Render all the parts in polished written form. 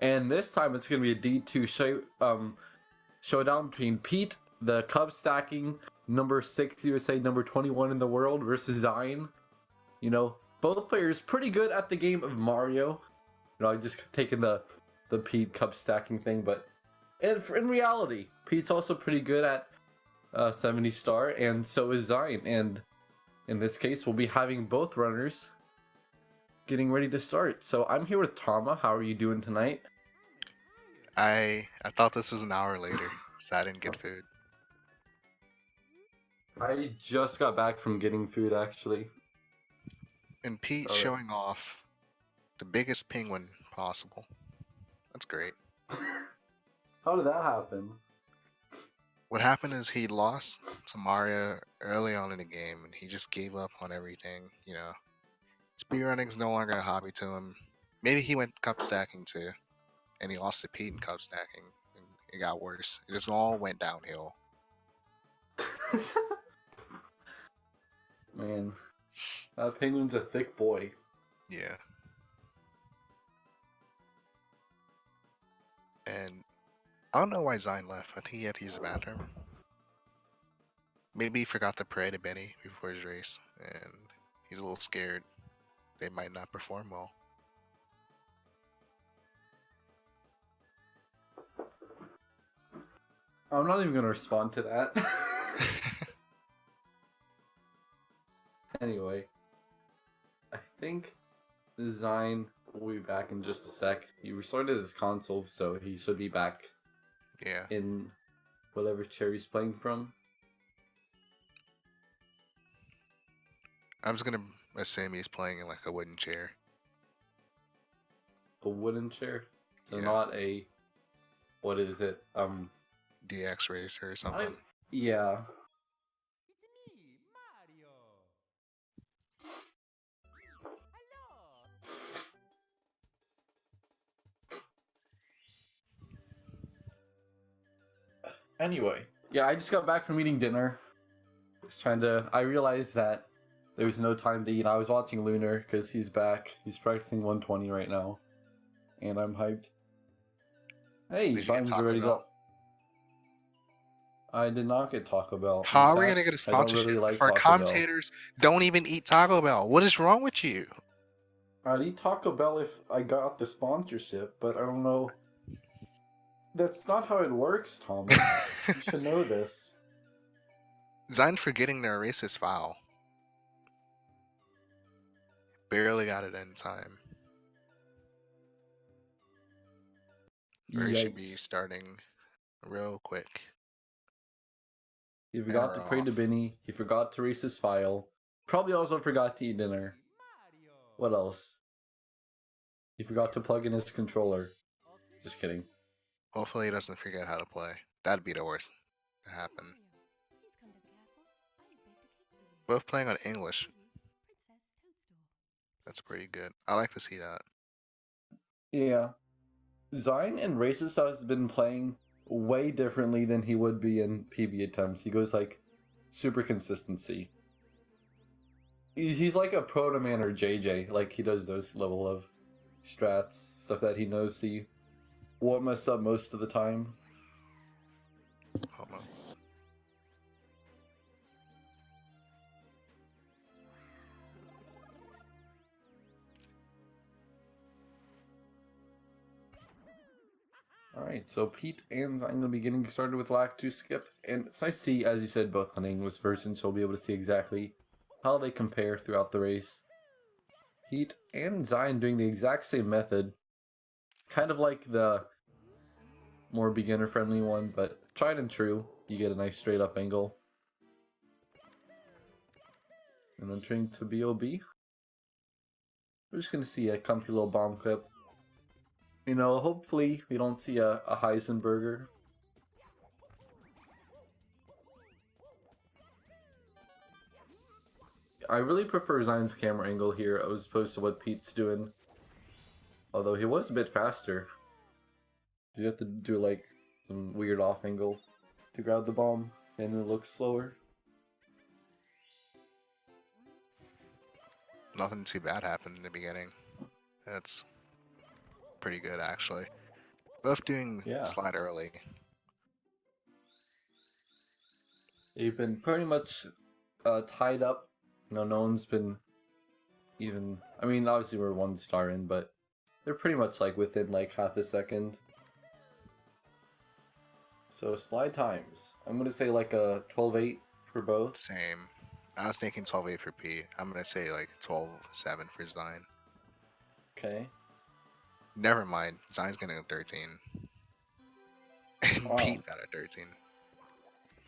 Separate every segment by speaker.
Speaker 1: And this time it's going to be a D2 showdown between Pete, the Cub stacking number 6 USA, number 21 in the world, versus Xein. You know, both players pretty good at the game of Mario. You know, I just taken the Pete Cub stacking thing, but in reality, Pete's also pretty good at 70 star, and so is Xein. And in this case, we'll be having both runners getting ready to start. So I'm here with Tama. How are you doing tonight?
Speaker 2: I thought this was an hour later, so I didn't get food.
Speaker 1: I just got back from getting food, actually.
Speaker 2: And Pete
Speaker 1: Alright.
Speaker 2: showing off the biggest penguin possible. That's great.
Speaker 1: How did that happen?
Speaker 2: What happened is he lost to Mario early on in the game, and he just gave up on everything. You know, speedrunning's no longer a hobby to him. Maybe he went cup stacking too, and he lost to Pete in cup stacking, and it got worse. It just all went downhill.
Speaker 1: Man, that penguin's a thick boy.
Speaker 2: Yeah. And I don't know why Xein left. I think he had to use the bathroom. Maybe he forgot to pray to Benny before his race, and he's a little scared they might not perform well.
Speaker 1: I'm not even going to respond to that. Anyway, I think Xein will be back in just a sec. He restarted his console, so he should be back.
Speaker 2: Yeah.
Speaker 1: In whatever chair he's playing from.
Speaker 2: I'm just gonna assume he's playing in like a wooden chair.
Speaker 1: A wooden chair? So
Speaker 2: Yeah.
Speaker 1: not a... What is it?
Speaker 2: DX Racer or something.
Speaker 1: Yeah. Anyway, yeah, I just got back from eating dinner. I realized that there was no time to eat. I was watching Lunar because he's back. He's practicing 120 right now, and I'm hyped. Hey, Xein's already got. I did not get Taco Bell.
Speaker 2: How are we gonna get a sponsorship if our commentators don't even eat Taco Bell? What is wrong with you?
Speaker 1: I'd eat Taco Bell if I got the sponsorship, but I don't know. That's not how it works, Tom. You should know this.
Speaker 2: Xein forgetting their racist foul. Barely got it in time. Or he should be starting real quick.
Speaker 1: He forgot to pray to Benny. He forgot to race his file. Probably also forgot to eat dinner. What else? He forgot to plug in his controller. Just kidding.
Speaker 2: Hopefully he doesn't forget how to play. That'd be the worst to happen. Both playing on English. That's pretty good. I like to see that.
Speaker 1: Yeah. Xein in races has been playing way differently than he would be in PB attempts. He goes like super consistency. He's like a Proto Man or JJ. Like he does those level of strats, stuff that he knows he won't mess up most of the time.
Speaker 2: Hold on.
Speaker 1: Alright, so Pete and Xein will be getting started with Lack 2 skip. And it's nice to see, as you said, both on English versions, so we'll be able to see exactly how they compare throughout the race. Pete and Xein doing the exact same method. Kind of like the more beginner-friendly one, but tried and true. You get a nice straight-up angle. And entering to BOB. We're just going to see a comfy little bomb clip. You know, hopefully we don't see a Heisenberger. I really prefer Xein's camera angle here as opposed to what Pete's doing. Although he was a bit faster. You have to do like some weird off angle to grab the bomb and it looks slower.
Speaker 2: Nothing too bad happened in the beginning. That's pretty good actually. Both doing
Speaker 1: Yeah.
Speaker 2: slide early.
Speaker 1: They've been pretty much tied up. No one's been even. I mean, obviously we're 1 star in, but they're pretty much like within like half a second. So slide times. I'm gonna say like a 12-8 for both.
Speaker 2: Same. I was thinking 12-8 for Pete. I'm gonna say like 12-7 for Xein.
Speaker 1: Okay.
Speaker 2: Never mind. Zion's gonna go 13. And
Speaker 1: Wow.
Speaker 2: Pete got a 13.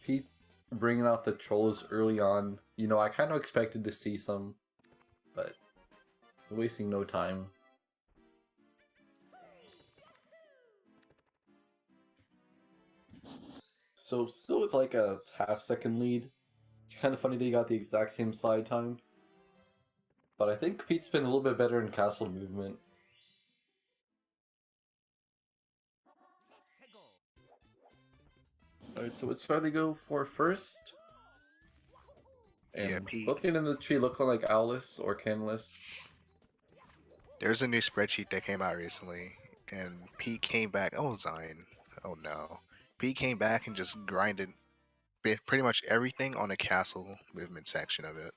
Speaker 1: Pete bringing out the trolls early on. You know, I kind of expected to see some, but wasting no time. So still with like a half-second lead. It's kind of funny that you got the exact same slide time. But I think Pete's been a little bit better in castle movement. Alright, so what star they go for first? And
Speaker 2: Yeah, Pete.
Speaker 1: both get in the tree looking like Owless or Canless.
Speaker 2: There's a new spreadsheet that came out recently, and Pete came back. Oh, Zion. Oh no. Pete came back and just grinded pretty much everything on the castle movement section of it.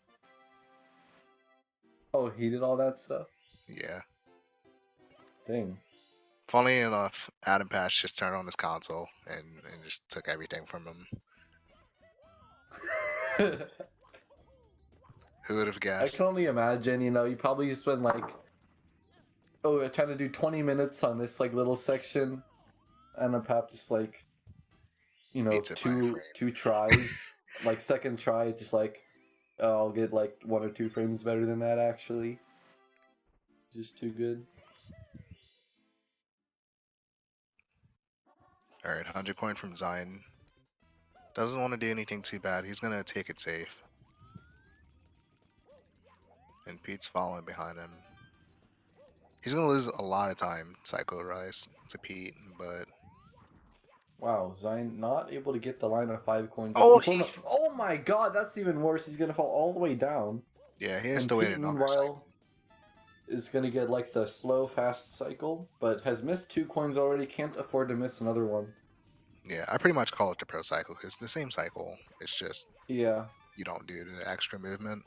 Speaker 1: Oh, he did all that stuff?
Speaker 2: Yeah.
Speaker 1: Dang.
Speaker 2: Funnily enough, Adam Patch just turned on his console and just took everything from him. Who would have
Speaker 1: I
Speaker 2: guessed?
Speaker 1: can only imagine, you know, you probably spend like, oh, trying to do 20 minutes on this like little section, and a pap just like, you know,
Speaker 2: Beats it by a frame.
Speaker 1: two tries, like second try, it's just like, oh, I'll get like 1 or 2 frames better than that actually. Just too good.
Speaker 2: Alright, 100 coin from Zion. Doesn't want to do anything too bad. He's gonna take it safe. And Pete's following behind him. He's gonna lose a lot of time, Psycho Rise, to Pete, but...
Speaker 1: Wow, Zion not able to get the line of 5 coins.
Speaker 2: Oh,
Speaker 1: Oh my god, that's even worse. He's gonna fall all the way down.
Speaker 2: yeah, he has
Speaker 1: And
Speaker 2: to wait
Speaker 1: Pete,
Speaker 2: another
Speaker 1: meanwhile,
Speaker 2: cycle.
Speaker 1: is gonna get like the slow, fast cycle, but has missed 2 coins already, can't afford to miss another one.
Speaker 2: Yeah, I pretty much call it the pro cycle, because it's the same cycle. It's just,
Speaker 1: Yeah.
Speaker 2: you don't do the extra movement.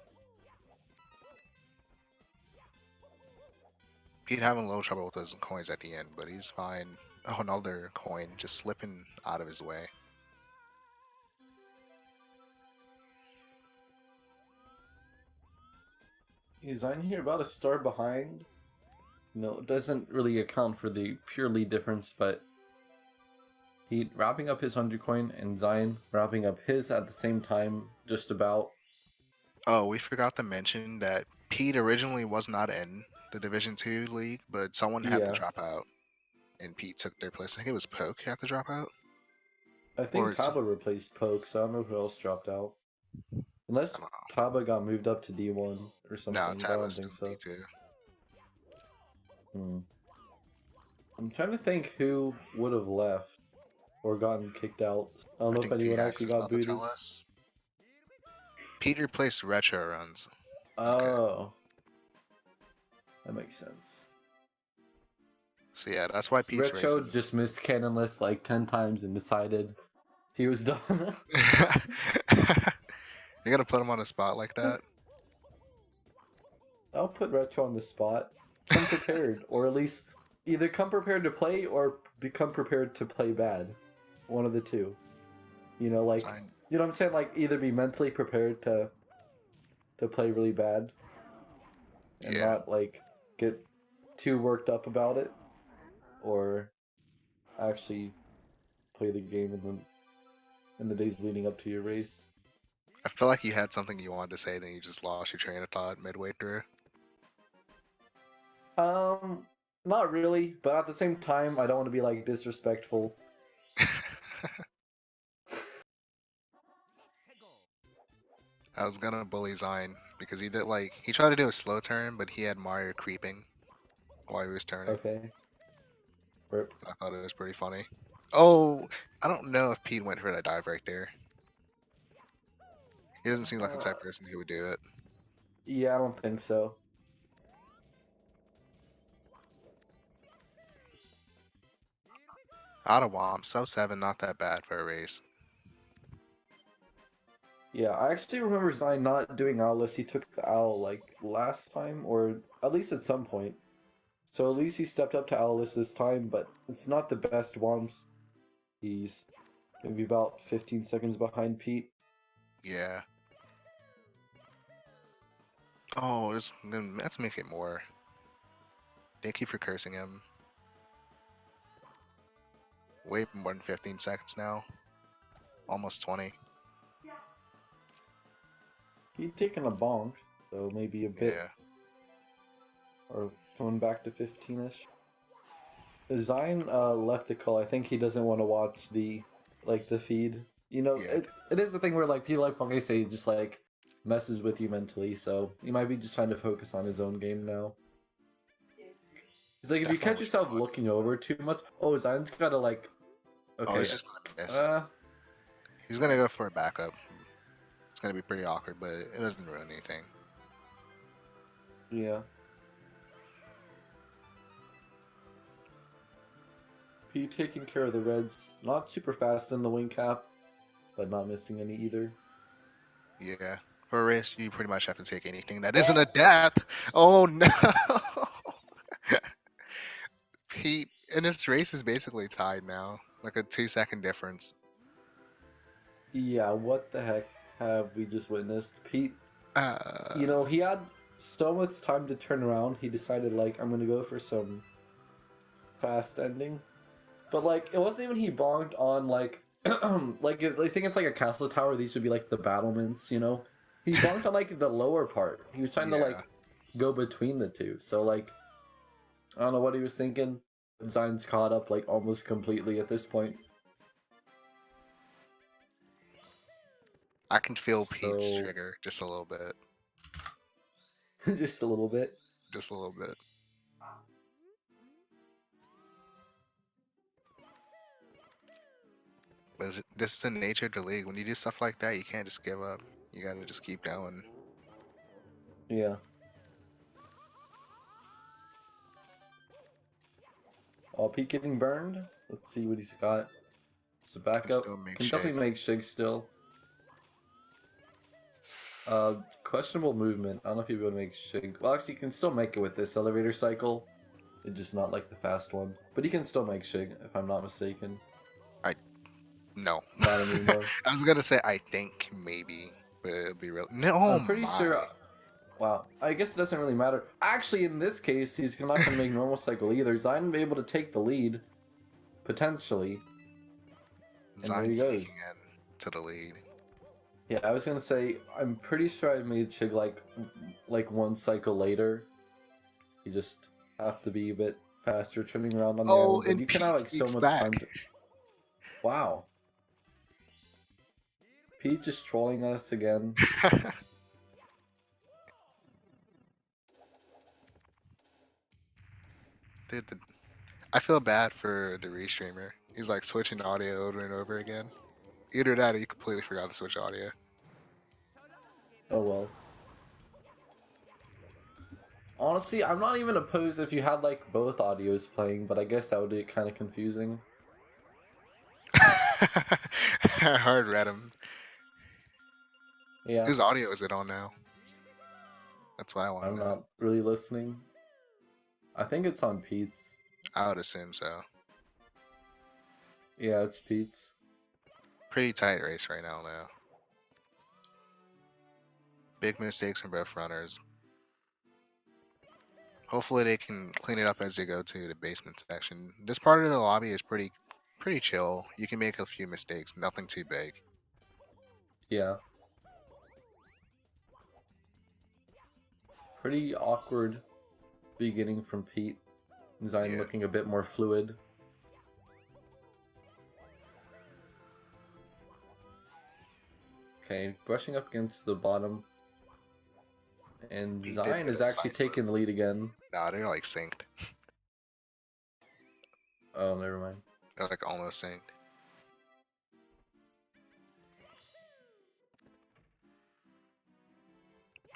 Speaker 2: Pete having a little trouble with those coins at the end, but he's fine. Oh, another coin just slipping out of his way.
Speaker 1: Is Zion here about a star behind? No, it doesn't really account for the pure lead difference, but he wrapping up his 100 coin and Zion wrapping up his at the same time, just about.
Speaker 2: Oh, we forgot to mention that Pete originally was not in the Division 2 league, but someone had to
Speaker 1: Yeah.
Speaker 2: drop out, and Pete took their place. I think it was Poke had to drop out.
Speaker 1: I think Taba replaced Poke, so I don't know who else dropped out. Unless Taba got moved up to D1 or something,
Speaker 2: No,
Speaker 1: but I don't
Speaker 2: Taba's
Speaker 1: think so.
Speaker 2: D2.
Speaker 1: I'm trying to think who would have left or gotten kicked out. I don't know if anyone actually got booted.
Speaker 2: Tell us. Pete replaced Retro Runs.
Speaker 1: Oh. Okay. That makes sense.
Speaker 2: So yeah, that's why Pete's
Speaker 1: Retro
Speaker 2: racing.
Speaker 1: just missed Cannonless like 10 times and decided he was done.
Speaker 2: You're gonna put him on the spot like that?
Speaker 1: I'll put Retro on the spot. Come prepared, or at least either come prepared to play or become prepared to play bad. One of the two. You know, like, you know what I'm saying? Like, either be mentally prepared to play really bad and not, like, get too worked up about it, or actually play the game in the days leading up to your race.
Speaker 2: I feel like you had something you wanted to say, then you just lost your train of thought midway through.
Speaker 1: Not really, but at the same time, I don't want to be, like, disrespectful.
Speaker 2: I was gonna bully Zion because he did he tried to do a slow turn, but he had Mario creeping while he was turning.
Speaker 1: Okay. Rip.
Speaker 2: I thought it was pretty funny. Oh, I don't know if Pete went for that dive right there. He doesn't seem like the type of person who would do it.
Speaker 1: Yeah, I don't think so.
Speaker 2: Out of Womp, sub 7, not that bad for a race.
Speaker 1: Yeah, I actually remember Xein not doing owlless. He took the owl like last time, or at least at some point. So at least he stepped up to owlless this time, but it's not the best Womps. He's maybe about 15 seconds behind Pete.
Speaker 2: Yeah. Oh, let's make it more. Thank you for cursing him. Way more than 15 seconds now. Almost 20.
Speaker 1: He's taking a bonk, so maybe a bit,
Speaker 2: Yeah.
Speaker 1: or coming back to 15ish. Xein left the call. I think he doesn't want to watch the feed. You know,
Speaker 2: Yeah.
Speaker 1: it is the thing where like people like Ponge say just like messes with you mentally. So he might be just trying to focus on his own game now. It's like if you catch
Speaker 2: Definitely
Speaker 1: yourself
Speaker 2: not.
Speaker 1: looking over too much, oh, Zion's gotta like,
Speaker 2: Oh,
Speaker 1: okay,
Speaker 2: he's just gonna miss.
Speaker 1: uh,
Speaker 2: He's gonna go for a backup. It's gonna be pretty awkward, but it doesn't ruin anything.
Speaker 1: yeah. P taking care of the Reds, not super fast in the wing cap, but not missing any either.
Speaker 2: Yeah. For a race, you pretty much have to take anything that isn't a death. Oh no! Pete, and this race is basically tied now. Like a 2-second difference.
Speaker 1: Yeah, what the heck have we just witnessed? Pete, you know, he had so much time to turn around, he decided, like, I'm gonna go for some fast ending. But, like, it wasn't even he bonked on, like, like, I think it's like a castle tower, these would be, like, the battlements, you know? He bonked on, like, the lower part. He was trying to, like, go between the two. So, like, I don't know what he was thinking. Zion's caught up, like, almost completely at this point.
Speaker 2: I can feel Pete's
Speaker 1: So...
Speaker 2: trigger just a little bit.
Speaker 1: just a little bit.
Speaker 2: Just a little bit. But this is the nature of the league. When you do stuff like that, you can't just give up. You gotta just keep going.
Speaker 1: Yeah. Oh, Pete getting burned? Let's see what he's got. It's a backup. Can definitely make Shig still. Questionable movement. I don't know if he'll be able to make Shig. Well, actually, you can still make it with this elevator cycle. It's just not like the fast one. But he can still make Shig, if I'm not mistaken.
Speaker 2: No.
Speaker 1: Not anymore.
Speaker 2: I was gonna say I think maybe, but it'll be real. No,
Speaker 1: I'm pretty sure. Wow. I guess it doesn't really matter. Actually, in this case, he's not going to make normal cycle either. Zion will be able to take the lead. Potentially. And there he goes.
Speaker 2: Sneaking in to the lead.
Speaker 1: Yeah, I was gonna say, I'm pretty sure I made Chig like one cycle later. You just have to be a bit faster trimming around on the island, but you can have like so much time to... Wow. Pete just trolling us again.
Speaker 2: Dude, I feel bad for the restreamer. He's like switching audio over and over again. Either that or you completely forgot to switch audio.
Speaker 1: Oh well. Honestly, I'm not even opposed if you had like both audios playing, but I guess that would be kind of confusing.
Speaker 2: I hard read him.
Speaker 1: Yeah.
Speaker 2: Whose audio is it on now? That's what I want to know.
Speaker 1: I'm not really listening. I think it's on Pete's.
Speaker 2: I would assume so.
Speaker 1: Yeah, it's Pete's.
Speaker 2: Pretty tight race right now, though. Big mistakes from both runners. Hopefully they can clean it up as they go to the basement section. This part of the lobby is pretty chill. You can make a few mistakes, nothing too big.
Speaker 1: Yeah. Pretty awkward beginning from Pete. Zion looking a bit more fluid. Okay, brushing up against the bottom. And Zion is actually taking the lead again.
Speaker 2: Nah, they're like synced.
Speaker 1: Oh, never mind.
Speaker 2: They're like almost synced.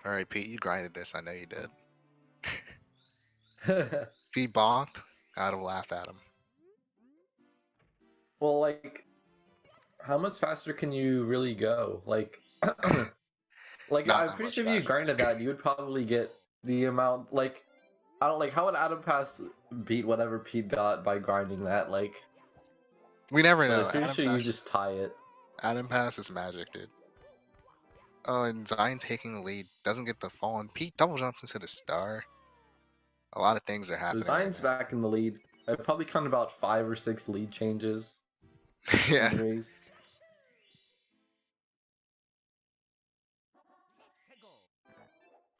Speaker 2: Alright, Pete, you grinded this. I know you did. If he bonked, I'd have laughed at him.
Speaker 1: Well, like, how much faster can you really go? Like, like
Speaker 2: Not
Speaker 1: I'm
Speaker 2: that
Speaker 1: pretty
Speaker 2: much
Speaker 1: sure if you
Speaker 2: faster.
Speaker 1: grinded that, you would probably get the amount. Like, I don't like how would Adam Pass beat whatever Pete got by grinding that? Like,
Speaker 2: We never
Speaker 1: but I'm
Speaker 2: know.
Speaker 1: pretty sure you just tie it.
Speaker 2: Adam Pass is magic, dude. Oh, and Zion taking the lead doesn't get the fall, and Pete double jumps into the star. A lot of things are
Speaker 1: So
Speaker 2: happening right
Speaker 1: Zion's back in the lead. I've probably counted about 5 or 6 lead changes
Speaker 2: now.
Speaker 1: in
Speaker 2: Yeah,
Speaker 1: the race.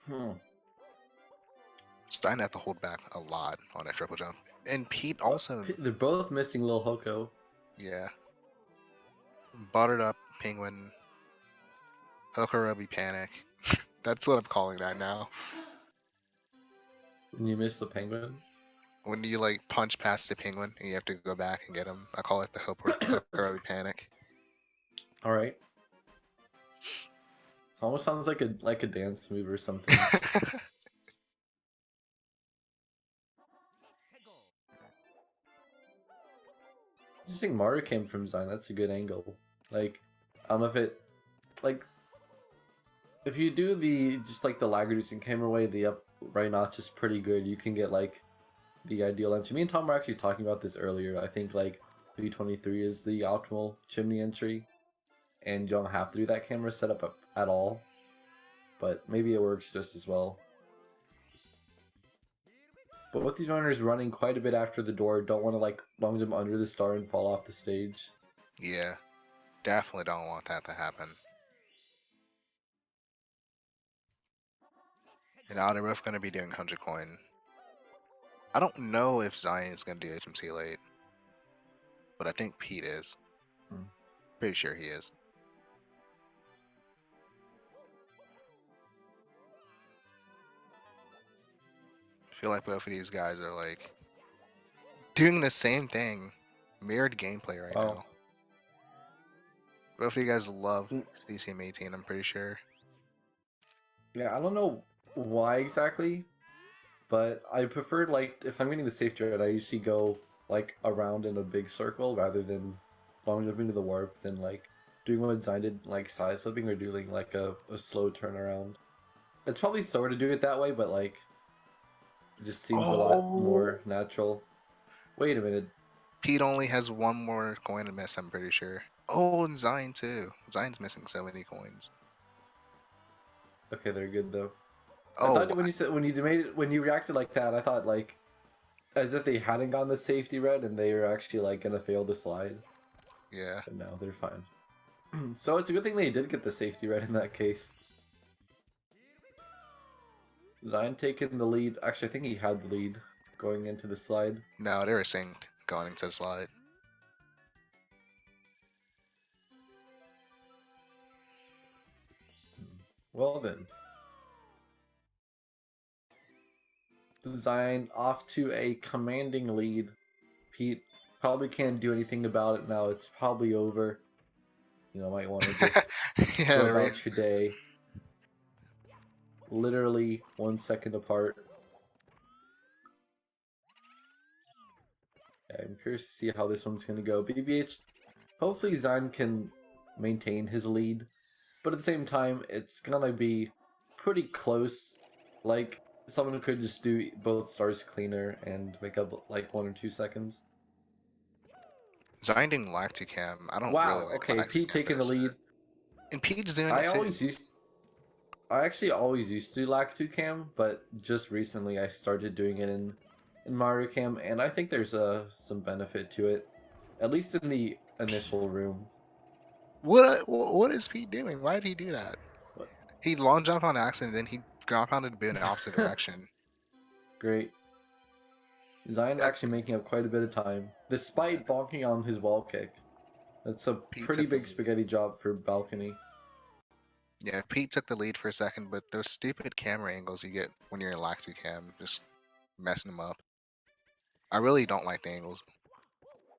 Speaker 1: Hmm.
Speaker 2: Zion had to hold back a lot on that triple jump, and Pete also,
Speaker 1: They're both missing Lil Hoko.
Speaker 2: yeah, buttered up Penguin, Hokorobi panic. That's what I'm calling that now.
Speaker 1: And you miss the penguin.
Speaker 2: When you like punch past the Penguin and you have to go back and get him, I call it the Hokorobi panic.
Speaker 1: All right. Almost sounds like a dance move or something. I just think Mario came from Zion. That's a good angle. Like, if it, like, if you do the just like the lag reducing camera way, the up right notch is pretty good. You can get like the ideal entry. Me and Tom were actually talking about this earlier. I think like 323 is the optimal chimney entry, and you don't have to do that camera setup at all. But maybe it works just as well. But with these runners running quite a bit after the door, don't want to like long jump under the star and fall off the stage.
Speaker 2: Yeah, definitely don't want that to happen. And now they're both going to be doing 100 coin. I don't know if Zion is going to do HMC late, but I think Pete is. Pretty sure he is. I feel like both of these guys are like doing the same thing, mirrored gameplay right now. Both of you guys love CCM18, I'm pretty sure.
Speaker 1: Yeah, I don't know why exactly, but I prefer like if I'm getting the safety right, I usually go like around in a big circle rather than long jumping to the warp than like doing what Zion did, like side flipping or doing like a slow turnaround. It's probably slower to do it that way, but like it just seems a lot more natural. Wait a minute.
Speaker 2: Pete only has one more coin to miss, I'm pretty sure. Oh, and Zion too. Zion's missing so many coins.
Speaker 1: Okay, they're good though. I
Speaker 2: Oh,
Speaker 1: thought when you said when you reacted like that, I thought like as if they hadn't gotten the safety red and they were actually like gonna fail the slide.
Speaker 2: yeah.
Speaker 1: But no, they're fine. So it's a good thing they did get the safety red in that case. Zion taking the lead. Actually, I think he had the lead going into the slide.
Speaker 2: No, they were synced going into the slide.
Speaker 1: Well then. Zion off to a commanding lead. Pete probably can't do anything about it now. It's probably over. You know, might want to just
Speaker 2: Yeah,
Speaker 1: go
Speaker 2: the
Speaker 1: about
Speaker 2: race.
Speaker 1: your day. Literally 1 second apart. Yeah, I'm curious to see how this one's going to go. BBH, hopefully Zion can maintain his lead, but at the same time, it's going to be pretty close. Like, someone could just do both stars cleaner and make up like 1 or 2 seconds.
Speaker 2: Zion didn't Lacticam. I don't really
Speaker 1: Wow,
Speaker 2: like
Speaker 1: okay, Pete
Speaker 2: Lacticam for
Speaker 1: taking the
Speaker 2: this
Speaker 1: lead.
Speaker 2: set. And Pete's doing it too.
Speaker 1: I actually always used to do Lactu Cam, but just recently I started doing it in Mario Cam, and I think there's some benefit to it, at least in the initial room.
Speaker 2: What is Pete doing? Why did he do that?
Speaker 1: What?
Speaker 2: He long jumped on accident, then he ground pounded to be in the opposite direction.
Speaker 1: Great. Zion
Speaker 2: That's
Speaker 1: actually making up quite a bit of time, despite bonking on his wall kick. That's a
Speaker 2: Pete
Speaker 1: pretty
Speaker 2: took the
Speaker 1: big
Speaker 2: lead.
Speaker 1: spaghetti job for balcony.
Speaker 2: Yeah, Pete took the lead for a second, but those stupid camera angles you get when you're in Lacticam just messing them up. I really don't like the angles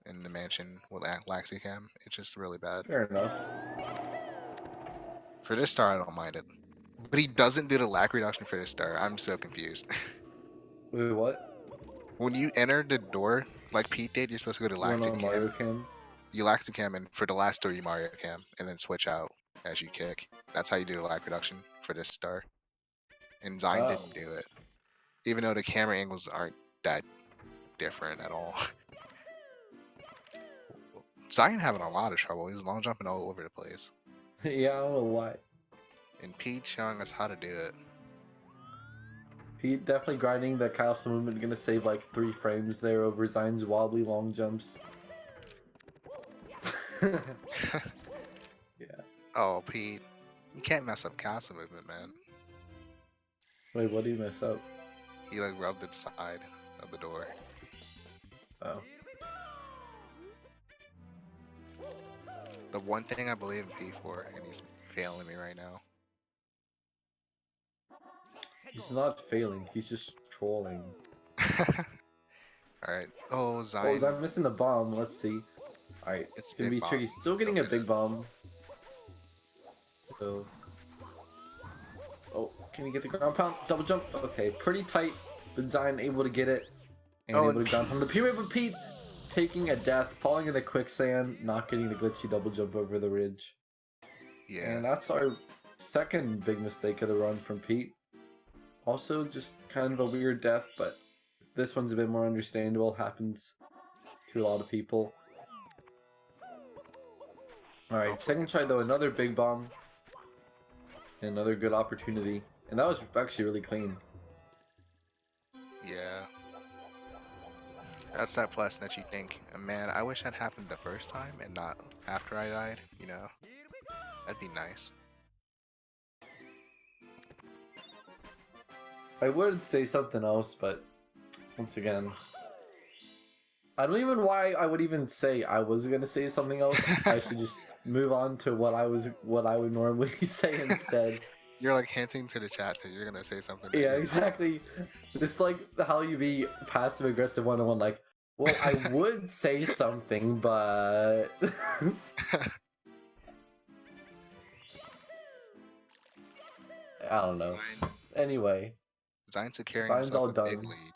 Speaker 2: in the mansion with Lacticam. It's just really bad.
Speaker 1: Fair enough.
Speaker 2: For this star, I don't mind it. But he doesn't do the lag reduction for this star. I'm so confused.
Speaker 1: Wait, what?
Speaker 2: When you enter the door, like Pete did, you're supposed to go to
Speaker 1: You went on Mario
Speaker 2: Lacticam.
Speaker 1: Cam?
Speaker 2: You lag to cam and for the last 3 Mario cam, and then switch out as you kick. That's how you do the lag reduction for this star. And Xein
Speaker 1: Oh.
Speaker 2: didn't do it, even though the camera angles aren't that different at all. Xein having a lot of trouble. He's long jumping all over the place.
Speaker 1: Yeah, I don't know why.
Speaker 2: And Pete showing us how to do it.
Speaker 1: Pete definitely grinding the castle movement, gonna save like 3 frames there over Xein's wobbly long jumps. Yeah.
Speaker 2: Oh, Pete, you can't mess up castle movement, man.
Speaker 1: Wait, what do you mess up?
Speaker 2: He like rubbed the side of the door.
Speaker 1: Oh.
Speaker 2: The one thing I believe in Pete for, and he's failing me right now.
Speaker 1: He's not failing, he's just trolling.
Speaker 2: Alright. Oh,
Speaker 1: Oh,
Speaker 2: Xein.
Speaker 1: I'm missing the bomb, let's see. Alright,
Speaker 2: It's
Speaker 1: gonna
Speaker 2: big
Speaker 1: be tricky.
Speaker 2: bomb.
Speaker 1: Still getting
Speaker 2: Still
Speaker 1: a
Speaker 2: get
Speaker 1: big
Speaker 2: it.
Speaker 1: bomb. So. Oh, can he get the ground pound? Double jump? Okay, pretty tight, but Xein able to get it. And
Speaker 2: Oh,
Speaker 1: able
Speaker 2: and
Speaker 1: to ground pound the pyramid, but Pete taking a death, falling in the quicksand, not getting the glitchy double jump over the ridge.
Speaker 2: Yeah.
Speaker 1: And that's our second big mistake of the run from Pete. Also, just kind of a weird death, but this one's a bit more understandable. Happens to a lot of people. Alright,
Speaker 2: Hopefully
Speaker 1: second
Speaker 2: it's
Speaker 1: try though,
Speaker 2: honest.
Speaker 1: another big bomb. Another good opportunity. And that was actually really clean.
Speaker 2: Yeah. That's that plus that you think, man, I wish that happened the first time and not after I died, you know? That'd be nice.
Speaker 1: I would say something else, but once again, I don't even why I would even say I was gonna say something else. I should just move on to what I would normally say instead.
Speaker 2: You're like hinting to the chat that you're gonna say something. That
Speaker 1: Yeah,
Speaker 2: you're
Speaker 1: exactly. It's like how you be passive aggressive one-on-one, like, well, I would say something, but I don't know. Anyway,
Speaker 2: Xein securing
Speaker 1: Xein's
Speaker 2: himself
Speaker 1: all
Speaker 2: a big
Speaker 1: done.
Speaker 2: lead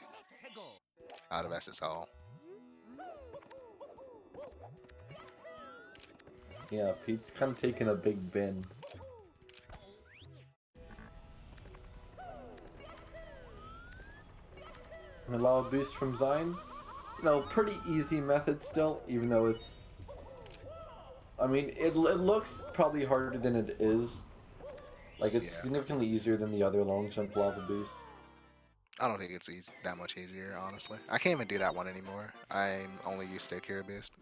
Speaker 2: out of SSL.
Speaker 1: Yeah, Pete's kind of taking a big bin. A lava boost from Xein. You know, pretty easy method still, even though it's... I mean, it looks probably harder than it is. Like, it's
Speaker 2: Yeah.
Speaker 1: significantly easier than the other long jump lava boost.
Speaker 2: I don't think it's easy, that much easier, honestly. I can't even do that one anymore. I'm only used to Akira Boost.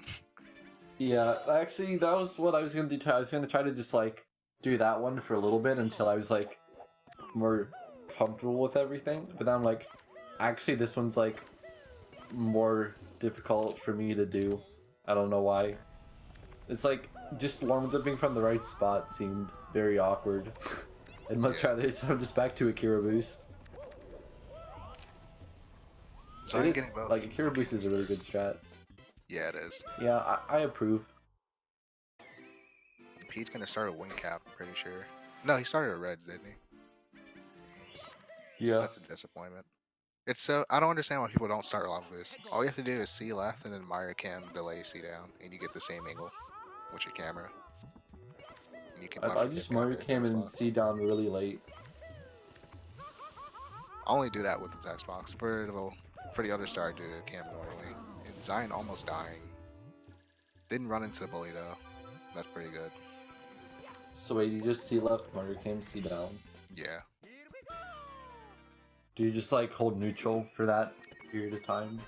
Speaker 1: Yeah, actually, that was what I was gonna do too. I was gonna try to just, like, do that one for a little bit until I was, like, more comfortable with everything. But then I'm like, actually, this one's, like, more difficult for me to do. I don't know why. It's like, just long jumping from the right spot seemed very awkward. I'd much rather jump just back to Akira Boost.
Speaker 2: So
Speaker 1: It
Speaker 2: I'm
Speaker 1: is,
Speaker 2: getting both.
Speaker 1: like, Akira
Speaker 2: Okay.
Speaker 1: Boost is a really good strat.
Speaker 2: Yeah, it is.
Speaker 1: Yeah, I approve.
Speaker 2: Pete's gonna start a wing cap, I'm pretty sure. No, he started a reds, didn't he?
Speaker 1: Yeah.
Speaker 2: That's a disappointment. It's so I don't understand why people don't start lava boost. All you have to do is C left and then Mario Cam delay C down, and you get the same angle with your camera. And you can
Speaker 1: I
Speaker 2: buffer
Speaker 1: just
Speaker 2: kick
Speaker 1: Mario
Speaker 2: after
Speaker 1: Cam
Speaker 2: its
Speaker 1: and
Speaker 2: Xbox.
Speaker 1: C down really late.
Speaker 2: I only do that with the Xbox. For the other star, I do the cam normally. And Xein almost dying. Didn't run into the bully though. That's pretty good.
Speaker 1: So wait, you just C left, Mario Cam, C down.
Speaker 2: Yeah.
Speaker 1: Do you just like hold neutral for that period of time?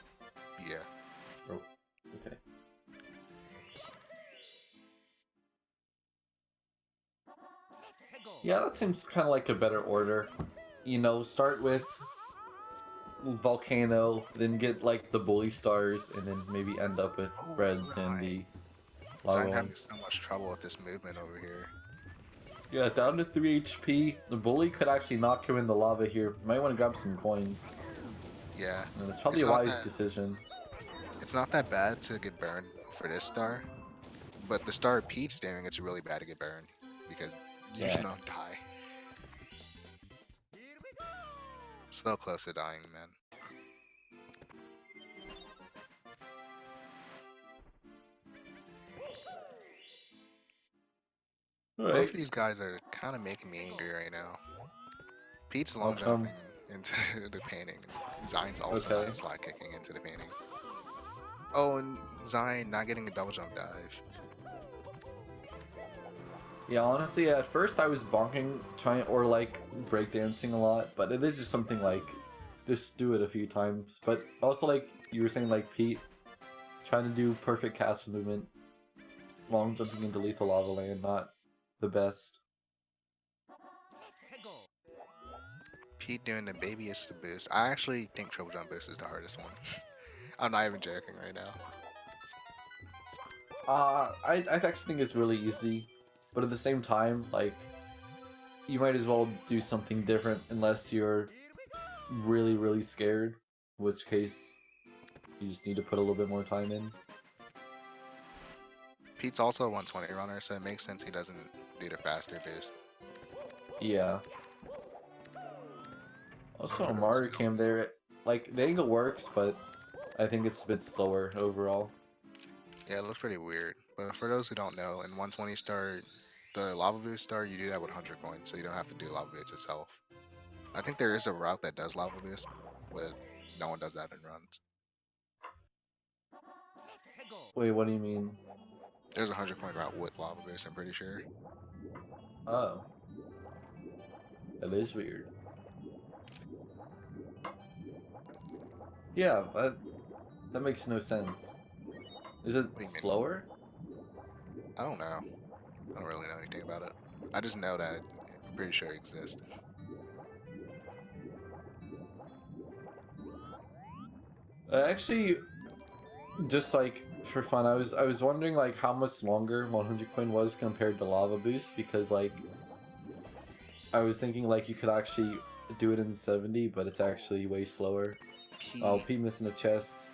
Speaker 2: Yeah.
Speaker 1: Oh, okay. Yeah, that seems kind of like a better order. You know, start with Volcano, then get like the bully stars, and then maybe end up with
Speaker 2: Oh,
Speaker 1: Reds and the lava
Speaker 2: Xein
Speaker 1: one.
Speaker 2: having so much trouble with this movement over here.
Speaker 1: Yeah, down to 3 HP. The bully could actually knock him in the lava here. Might want to grab some coins.
Speaker 2: Yeah.
Speaker 1: And it's probably
Speaker 2: It's
Speaker 1: a
Speaker 2: not
Speaker 1: wise
Speaker 2: that-
Speaker 1: decision.
Speaker 2: It's not that bad to get burned for this star, but the star Pete's doing, it's really bad to get burned because you
Speaker 1: Yeah.
Speaker 2: don't die. So close to dying, man. Both
Speaker 1: Alright.
Speaker 2: of these guys are kind of making me angry right now. Pete's
Speaker 1: How
Speaker 2: long
Speaker 1: come?
Speaker 2: jumping into the painting. Zion's also
Speaker 1: Okay.
Speaker 2: not slide kicking into the painting. Oh, and Zion not getting a double jump dive.
Speaker 1: Yeah, honestly, at first I was bonking, trying, or like breakdancing a lot, but it is just something like, just do it a few times. But also, like you were saying, like Pete, trying to do perfect cast movement, long jumping into lethal lava land, not the best.
Speaker 2: Pete doing the babyest boost. I actually think triple jump boost is the hardest one. I'm not even joking right now.
Speaker 1: I actually think it's really easy, but at the same time, like, you might as well do something different unless you're really, really scared, in which case you just need to put a little bit more time in.
Speaker 2: Pete's also a 120 runner, so it makes sense he doesn't do the faster boost.
Speaker 1: Yeah. Also,
Speaker 2: For those
Speaker 1: Mario
Speaker 2: who don't
Speaker 1: Cam
Speaker 2: know.
Speaker 1: there, like, the angle works, but I think it's a bit slower overall.
Speaker 2: Yeah, it looks pretty weird. But for those who don't know, in 120 star, the lava boost star, you do that with 100 coins, so you don't have to do lava boost itself. I think there is a route that does lava boost, but no one does that in runs.
Speaker 1: Wait, what do you mean?
Speaker 2: There's a 100 coin route with lava boost, I'm pretty sure.
Speaker 1: Oh. That is weird. Yeah, that makes no sense. Is it
Speaker 2: What do you mean?
Speaker 1: slower?
Speaker 2: I don't know. I don't really know anything about it. I just know that I'm pretty sure it exists.
Speaker 1: Actually, just like for fun, I was wondering like how much longer 100 coin was compared to Lava Boost, because like I was thinking like you could actually do it in 70, but it's actually way slower. Oh,
Speaker 2: Pete
Speaker 1: Pete missing a chest.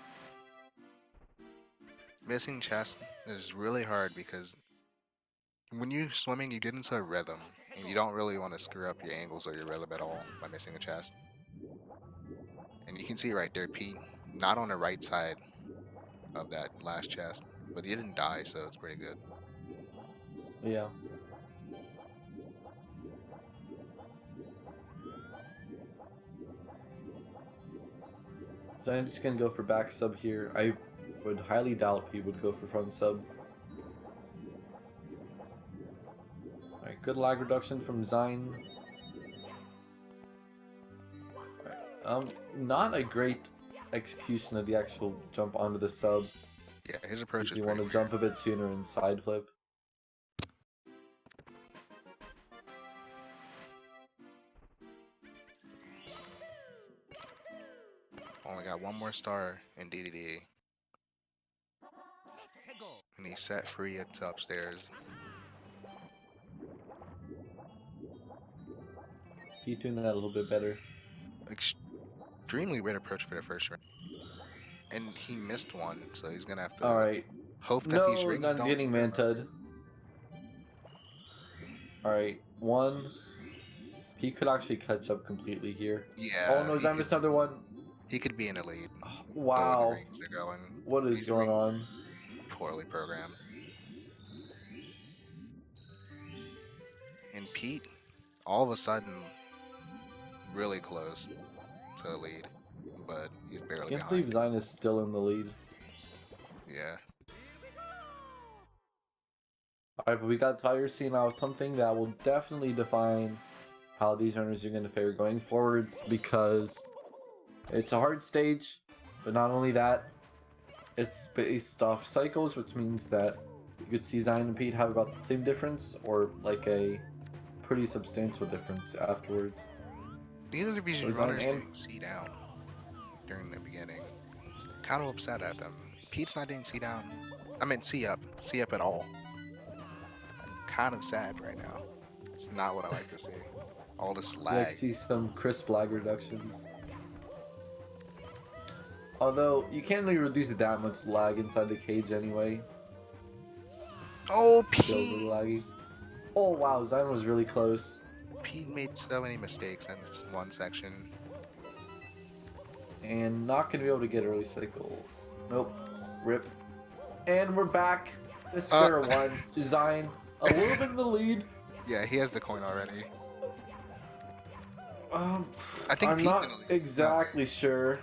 Speaker 2: missing chest is really hard because when you're swimming, you get into a rhythm, and you don't really want to screw up your angles or your rhythm at all by missing a chest. And you can see right there, Pete, not on the right side of that last chest, but he didn't die, so it's pretty good.
Speaker 1: Yeah. So I'm just gonna go for back sub here. I would highly doubt he would go for front sub. Alright, good lag reduction from Xein. Alright, not a great execution of the actual jump onto the sub.
Speaker 2: Yeah, his approach is
Speaker 1: Usually
Speaker 2: pretty
Speaker 1: want to
Speaker 2: weird.
Speaker 1: jump a bit sooner and side flip.
Speaker 2: Only got one more star in DDD. And he's set free to upstairs.
Speaker 1: He tuned that a little bit better.
Speaker 2: Extremely weird approach for the first round. And he missed one, so he's gonna have to
Speaker 1: Alright.
Speaker 2: hope that these
Speaker 1: No,
Speaker 2: rings
Speaker 1: Xein's
Speaker 2: don't
Speaker 1: getting
Speaker 2: screw him over.
Speaker 1: manted. Alright, one. He could actually catch up completely here. Oh
Speaker 2: Yeah,
Speaker 1: no, Xein missed another one.
Speaker 2: he could be in the lead. The way the
Speaker 1: Wow.
Speaker 2: rings are going.
Speaker 1: What is
Speaker 2: These
Speaker 1: going
Speaker 2: rings
Speaker 1: on?
Speaker 2: poorly programmed. And Pete, all of a sudden, really close to the lead, but he's barely
Speaker 1: Can't believe
Speaker 2: behind.
Speaker 1: Xein is still in the lead.
Speaker 2: Yeah.
Speaker 1: Alright, but we got Tire C now, something that will definitely define how these runners are going to fare going forwards, because it's a hard stage, but not only that, it's based off cycles, which means that you could see Xein and Pete have about the same difference, or like a pretty substantial difference afterwards.
Speaker 2: Neither of these
Speaker 1: So Xein
Speaker 2: runners
Speaker 1: and
Speaker 2: doing C down during the beginning. Kind of upset at them. Pete's not doing C down. I meant C up at all. I'm kind of sad right now. It's not what I like to see. All this
Speaker 1: you like to
Speaker 2: lag.
Speaker 1: see some crisp lag reductions. Although, you can't really reduce it that much lag inside the cage anyway.
Speaker 2: Oh,
Speaker 1: It's still really
Speaker 2: Pete!
Speaker 1: laggy. Oh wow, Xein was really close.
Speaker 2: Pete made so many mistakes in this one section.
Speaker 1: And not gonna be able to get early cycle. Nope. Rip. And we're back. The square one. Xein a little bit in the lead,
Speaker 2: Yeah, he has the coin already.
Speaker 1: Um,
Speaker 2: I think
Speaker 1: I'm
Speaker 2: Pete
Speaker 1: not
Speaker 2: gonna leave.
Speaker 1: exactly sure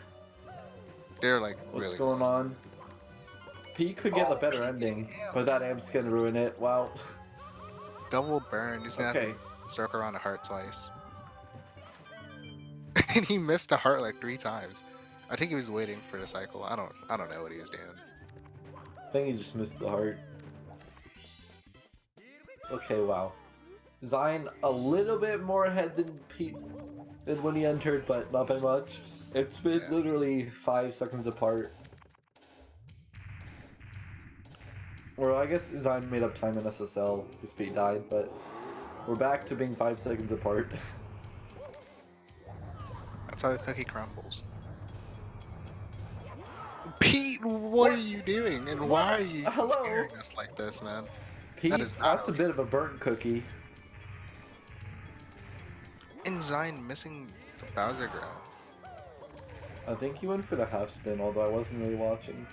Speaker 2: They're like
Speaker 1: what's
Speaker 2: really
Speaker 1: going
Speaker 2: close.
Speaker 1: on. Pete could get a
Speaker 2: Oh,
Speaker 1: better
Speaker 2: Pete getting
Speaker 1: ending, but
Speaker 2: amped.
Speaker 1: that amp's gonna ruin it. Wow.
Speaker 2: Double burn. He's gonna have to
Speaker 1: Okay.
Speaker 2: circle around a heart twice. And he missed a heart like 3 times. I think he was waiting for the cycle. I don't know what he was doing.
Speaker 1: I think he just missed the heart. Okay, wow. Xein a little bit more ahead than Pete than when he entered, but not by much. It's been
Speaker 2: Yeah.
Speaker 1: literally 5 seconds apart. Or I guess Xein made up time in SSL because Pete died, but we're back to being 5 seconds apart.
Speaker 2: That's how the cookie crumbles. Pete, what are
Speaker 1: What?
Speaker 2: you doing? And
Speaker 1: What?
Speaker 2: why are you
Speaker 1: Hello?
Speaker 2: scaring us like this, man? That
Speaker 1: Pete,
Speaker 2: is not
Speaker 1: that's a
Speaker 2: how
Speaker 1: bit of a burnt cookie.
Speaker 2: And Xine missing the Bowser grab.
Speaker 1: I think he went for the half spin, although I wasn't really watching.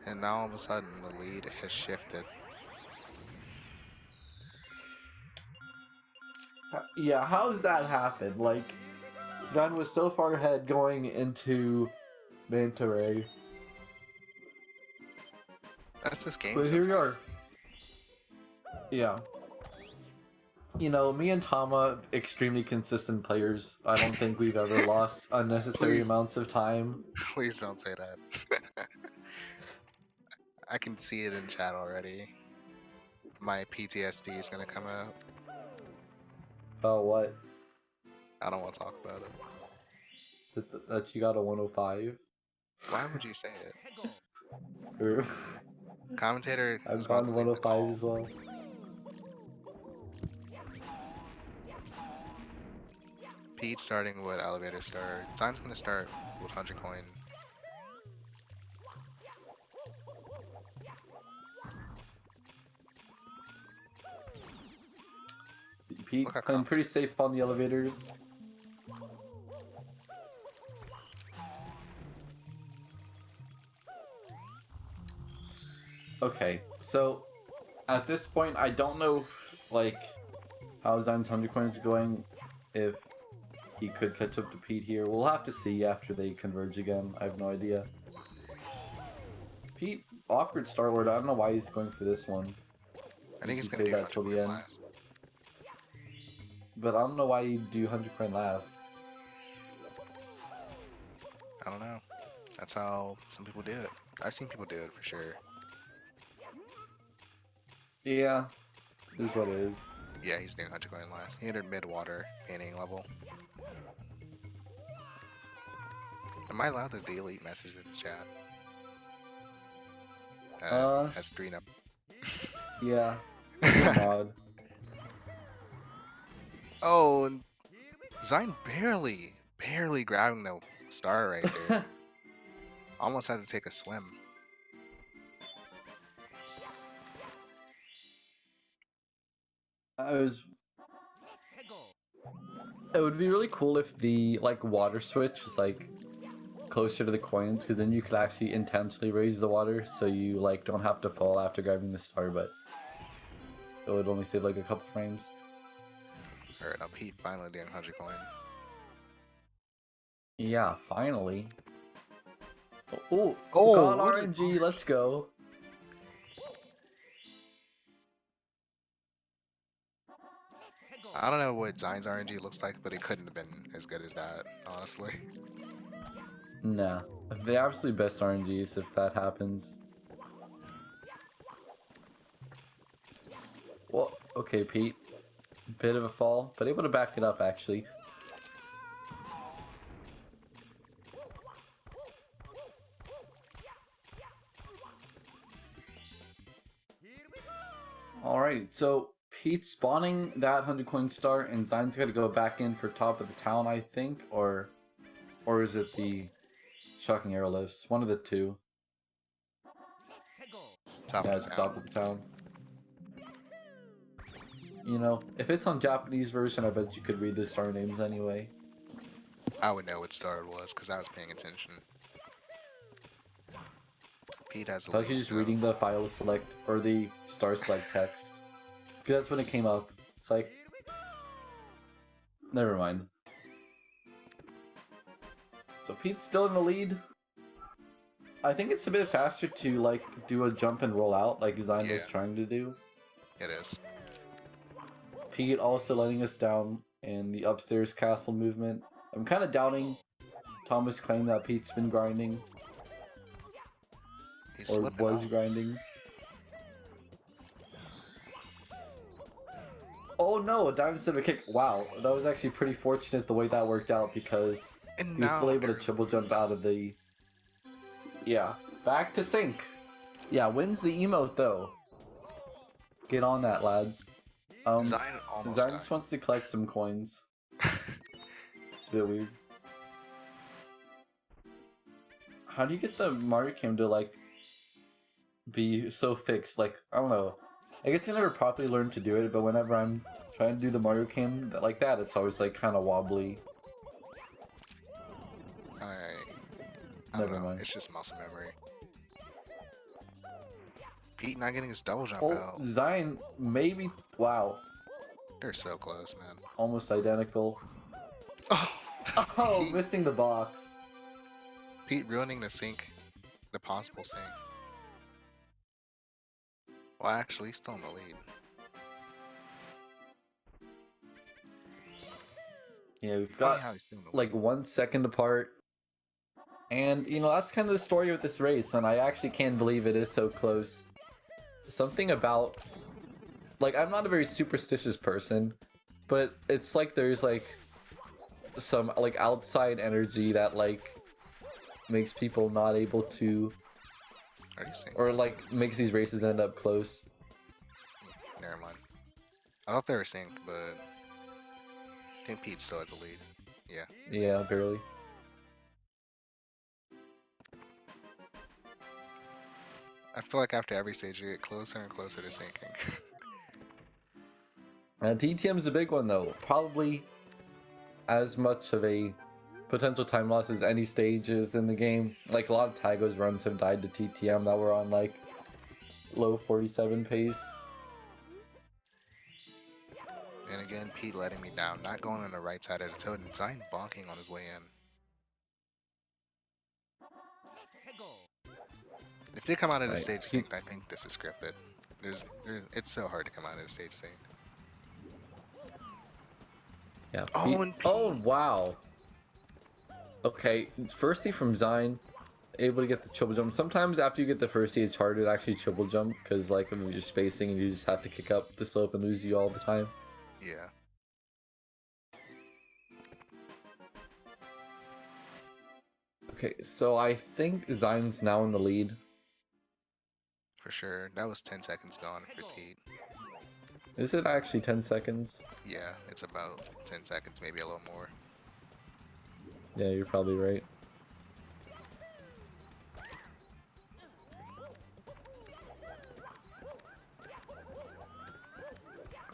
Speaker 2: And now all of a sudden the lead has shifted.
Speaker 1: Yeah, how does that happen? Like, Xein was so far ahead going into Manta Ray.
Speaker 2: That's just game
Speaker 1: But here we are.
Speaker 2: sometimes.
Speaker 1: Yeah. You know, me and Tama, extremely consistent players. I don't think we've ever lost unnecessary
Speaker 2: Please.
Speaker 1: amounts of time.
Speaker 2: Please don't say that. I can see it in chat already. My PTSD is gonna come out.
Speaker 1: Oh, what?
Speaker 2: I don't want to talk about it.
Speaker 1: That you got a 105?
Speaker 2: Why would you say it?
Speaker 1: Or
Speaker 2: Commentator is
Speaker 1: I've
Speaker 2: about to
Speaker 1: gone
Speaker 2: leave the
Speaker 1: 105
Speaker 2: call.
Speaker 1: as well.
Speaker 2: Pete starting with elevator star. Time's gonna start with 100 coin.
Speaker 1: Pete
Speaker 2: Look at
Speaker 1: playing pretty
Speaker 2: commentator.
Speaker 1: safe on the elevators. Okay, so at this point, I don't know, like, how Zion's 100 coins going, if he could catch up to Pete here. We'll have to see after they converge again. I have no idea. Pete, awkward start word. I don't know why he's going for this one.
Speaker 2: I think he's
Speaker 1: Usually
Speaker 2: gonna
Speaker 1: say
Speaker 2: do
Speaker 1: that
Speaker 2: 100
Speaker 1: till the
Speaker 2: coin
Speaker 1: end.
Speaker 2: last.
Speaker 1: But I don't know why you do 100 coin last.
Speaker 2: I don't know. That's how some people do it. I've seen people do it for sure.
Speaker 1: Yeah, is what it is.
Speaker 2: Yeah, he's doing 100 coin last. He entered mid-water painting level. Am I allowed to delete messages in the chat? Has green up.
Speaker 1: Yeah. Good mod.
Speaker 2: Oh, and Zine barely grabbing the star right there. Almost had to take a swim.
Speaker 1: It would be really cool if the like water switch is like closer to the coins, because then you could actually intentionally raise the water, so you like don't have to fall after grabbing the star, but it would only save like a couple frames.
Speaker 2: Alright, now Pete finally doing 100 coin.
Speaker 1: Yeah, finally. Oh,
Speaker 2: Oh,
Speaker 1: God
Speaker 2: what a
Speaker 1: RNG, let's go.
Speaker 2: I don't know what Zine's RNG looks like, but it couldn't have been as good as that, honestly.
Speaker 1: Nah, the absolute best RNGs if that happens. Well, okay, Pete. Bit of a fall, but able to back it up actually. Alright, so Pete's spawning that 100 coin star, and Zion's got to go back in for top of the town, I think, or is it the shocking arrow lifts? One of the two.
Speaker 2: Top
Speaker 1: Yeah,
Speaker 2: of
Speaker 1: it's
Speaker 2: the
Speaker 1: top
Speaker 2: town.
Speaker 1: of the town. You know, if it's on Japanese version, I bet you could read the star names anyway.
Speaker 2: I would know what star it was, because I was paying attention. Pete has the
Speaker 1: I was
Speaker 2: lead,
Speaker 1: just
Speaker 2: though.
Speaker 1: reading the file select, or the star select text. 'Cause that's when it came up. It's like, never mind. So Pete's still in the lead. I think it's a bit faster to like do a jump and roll out like Xein was trying to do.
Speaker 2: It is.
Speaker 1: Pete also letting us down in the upstairs castle movement. I'm kind of doubting Thomas claimed that Pete's been grinding.
Speaker 2: He's
Speaker 1: Or
Speaker 2: slipping
Speaker 1: was
Speaker 2: off.
Speaker 1: grinding. Oh no, a dive instead of a kick. Wow, that was actually pretty fortunate the way that worked out because
Speaker 2: And
Speaker 1: he was
Speaker 2: now
Speaker 1: still able to triple jump out of the... Yeah, back to sync. Yeah, wins the emote though. Get on that, lads.
Speaker 2: Xein almost
Speaker 1: Xein
Speaker 2: died.
Speaker 1: just wants to collect some coins. It's a bit weird. How do you get the Mario Cam to like be so fixed? Like, I don't know. I guess I never properly learned to do it, but whenever I'm trying to do the Mario Cam like that, it's always like kind of wobbly.
Speaker 2: I don't
Speaker 1: Never
Speaker 2: know.
Speaker 1: mind.
Speaker 2: It's just muscle memory. Pete not getting his double jump
Speaker 1: Oh,
Speaker 2: out.
Speaker 1: Xein, maybe. Wow.
Speaker 2: They're so close, man.
Speaker 1: Almost identical.
Speaker 2: Oh,
Speaker 1: Oh, missing the box.
Speaker 2: Pete ruining the sync, the possible sync. Well, actually, he's still in the lead.
Speaker 1: Yeah, we've
Speaker 2: Funny
Speaker 1: got
Speaker 2: how he's still in the
Speaker 1: like
Speaker 2: lead.
Speaker 1: 1 second apart. And, you know, that's kind of the story with this race, and I actually can't believe it is so close. Something about... Like, I'm not a very superstitious person, but it's like there's, like, some, like, outside energy that, like, makes people not able to...
Speaker 2: Are you seeing?
Speaker 1: Or, like, makes these races end up close.
Speaker 2: Never mind. I thought they were synced, but I think Pete still has the lead. Yeah.
Speaker 1: Yeah, barely.
Speaker 2: I feel like after every stage you get closer and closer to syncing.
Speaker 1: TTM's a big one, though. Probably as much of a potential time loss as any stages in the game. Like, a lot of Taigo's runs have died to TTM that were on, like, low 47 pace.
Speaker 2: And again, Pete letting me down. Not going on the right side of the tilt, and Xein bonking on his way in. If they come out of the
Speaker 1: Right.
Speaker 2: stage synced, I think this is scripted. It's so hard to come out of the stage synced.
Speaker 1: Yeah.
Speaker 2: Oh, and Pete.
Speaker 1: Oh, wow. Okay, firstie from Xein, able to get the triple jump. Sometimes after you get the firstie, it's harder to actually triple jump because, like, when you're spacing and you just have to kick up the slope and lose you all the time.
Speaker 2: Yeah.
Speaker 1: Okay, so I think Zion's now in the lead.
Speaker 2: For sure. That was 10 seconds gone for Pete.
Speaker 1: Is it actually 10 seconds?
Speaker 2: Yeah, it's about 10 seconds, maybe a little more.
Speaker 1: Yeah, you're probably right.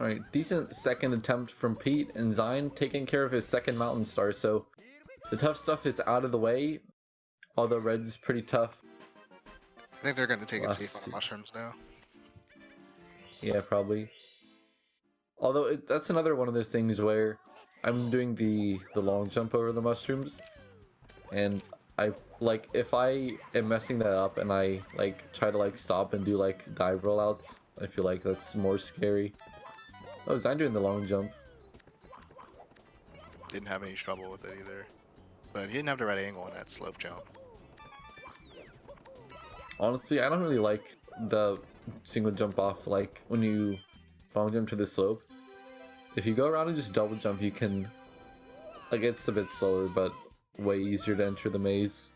Speaker 1: Alright, decent second attempt from Pete, and Xein taking care of his second Mountain Star, so the tough stuff is out of the way, although Red's pretty tough.
Speaker 2: I think they're going to take it safe on
Speaker 1: Last-
Speaker 2: the mushrooms now.
Speaker 1: Yeah, probably. Although that's another one of those things where I'm doing the long jump over the mushrooms, and I like if I am messing that up and I like try to like stop and do like dive rollouts, I feel like that's more scary. Oh, is I doing the long jump?
Speaker 2: Didn't have any trouble with it either. But he didn't have the right angle on that slope jump.
Speaker 1: Honestly, I don't really like the single jump off, like when you long jump to the slope. If you go around and just double jump, you can, like, it's a bit slower, but way easier to enter the maze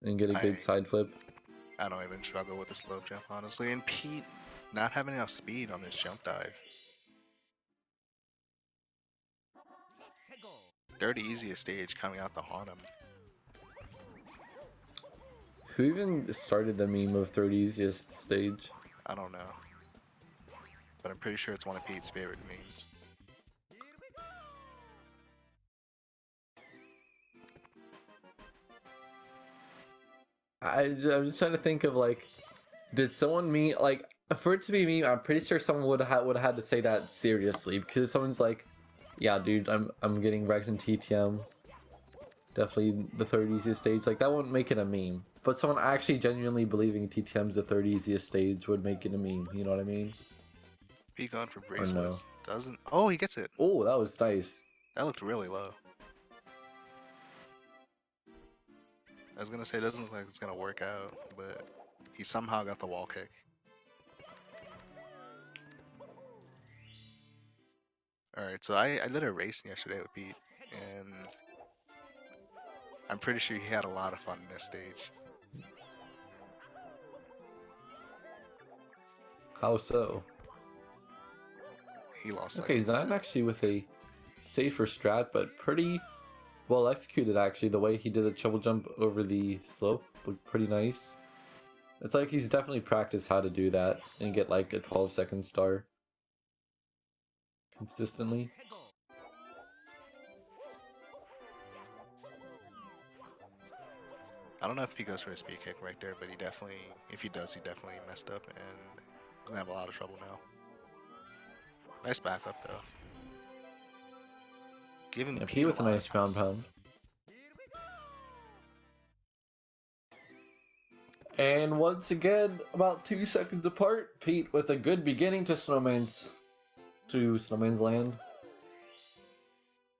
Speaker 1: and get a good side flip.
Speaker 2: I don't even struggle with the slope jump, honestly. And Pete not having enough speed on this jump dive. They're the easiest stage coming out to haunt him.
Speaker 1: Who even started the meme of 30 easiest stage?
Speaker 2: I don't know. But I'm pretty sure it's one of Pete's favorite memes.
Speaker 1: I'm just trying to think of, like, did someone like, For it to be me, I'm pretty sure someone would have had to say that seriously, because if someone's like, "Yeah, dude, I'm getting wrecked in TTM, definitely the third easiest stage," like that wouldn't make it a meme. But someone actually genuinely believing TTM's the third easiest stage would make it a meme. You know what I mean?
Speaker 2: P going for
Speaker 1: Or no?
Speaker 2: bracelets. Doesn't. Oh, he gets it.
Speaker 1: Oh, that was nice.
Speaker 2: That looked really low. I was gonna say it doesn't look like it's gonna work out, but he somehow got the wall kick. Alright, so I did a race yesterday with Pete, and I'm pretty sure he had a lot of fun in this stage.
Speaker 1: How so?
Speaker 2: He lost
Speaker 1: Okay,
Speaker 2: second.
Speaker 1: Xein actually with a safer strat, but pretty well executed actually. The way he did the triple jump over the slope looked pretty nice. It's like he's definitely practiced how to do that and get like a 12-second star consistently.
Speaker 2: I don't know if he goes for a speed kick right there, but he definitely, if he does, he definitely messed up and gonna have a lot of trouble now. Nice backup though. Giving
Speaker 1: Yeah,
Speaker 2: Pete a
Speaker 1: with a
Speaker 2: lot of
Speaker 1: nice
Speaker 2: time.
Speaker 1: ground pound. And once again, about 2 seconds apart, Pete with a good beginning to Snowman's land.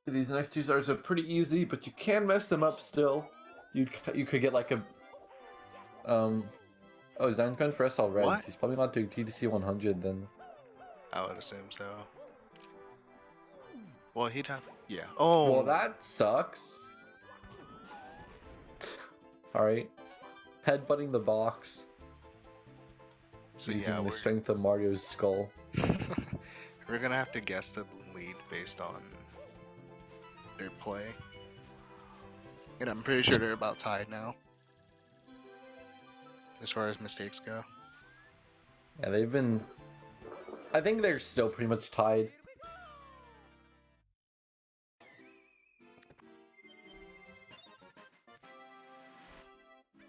Speaker 1: These next two stars are pretty easy, but you can mess them up still. You could get like a oh, Xein going for SL Reds.
Speaker 2: What?
Speaker 1: He's probably not doing TTC 100 then.
Speaker 2: I would assume so. Well, he'd have, yeah.
Speaker 1: Well,
Speaker 2: Oh!
Speaker 1: that sucks. Alright. Headbutting the box.
Speaker 2: So
Speaker 1: Using
Speaker 2: yeah,
Speaker 1: the strength of Mario's skull.
Speaker 2: we're gonna have to guess the lead based on their play. And I'm pretty sure they're about tied now. As far as mistakes go.
Speaker 1: Yeah, they've been... I think they're still pretty much tied.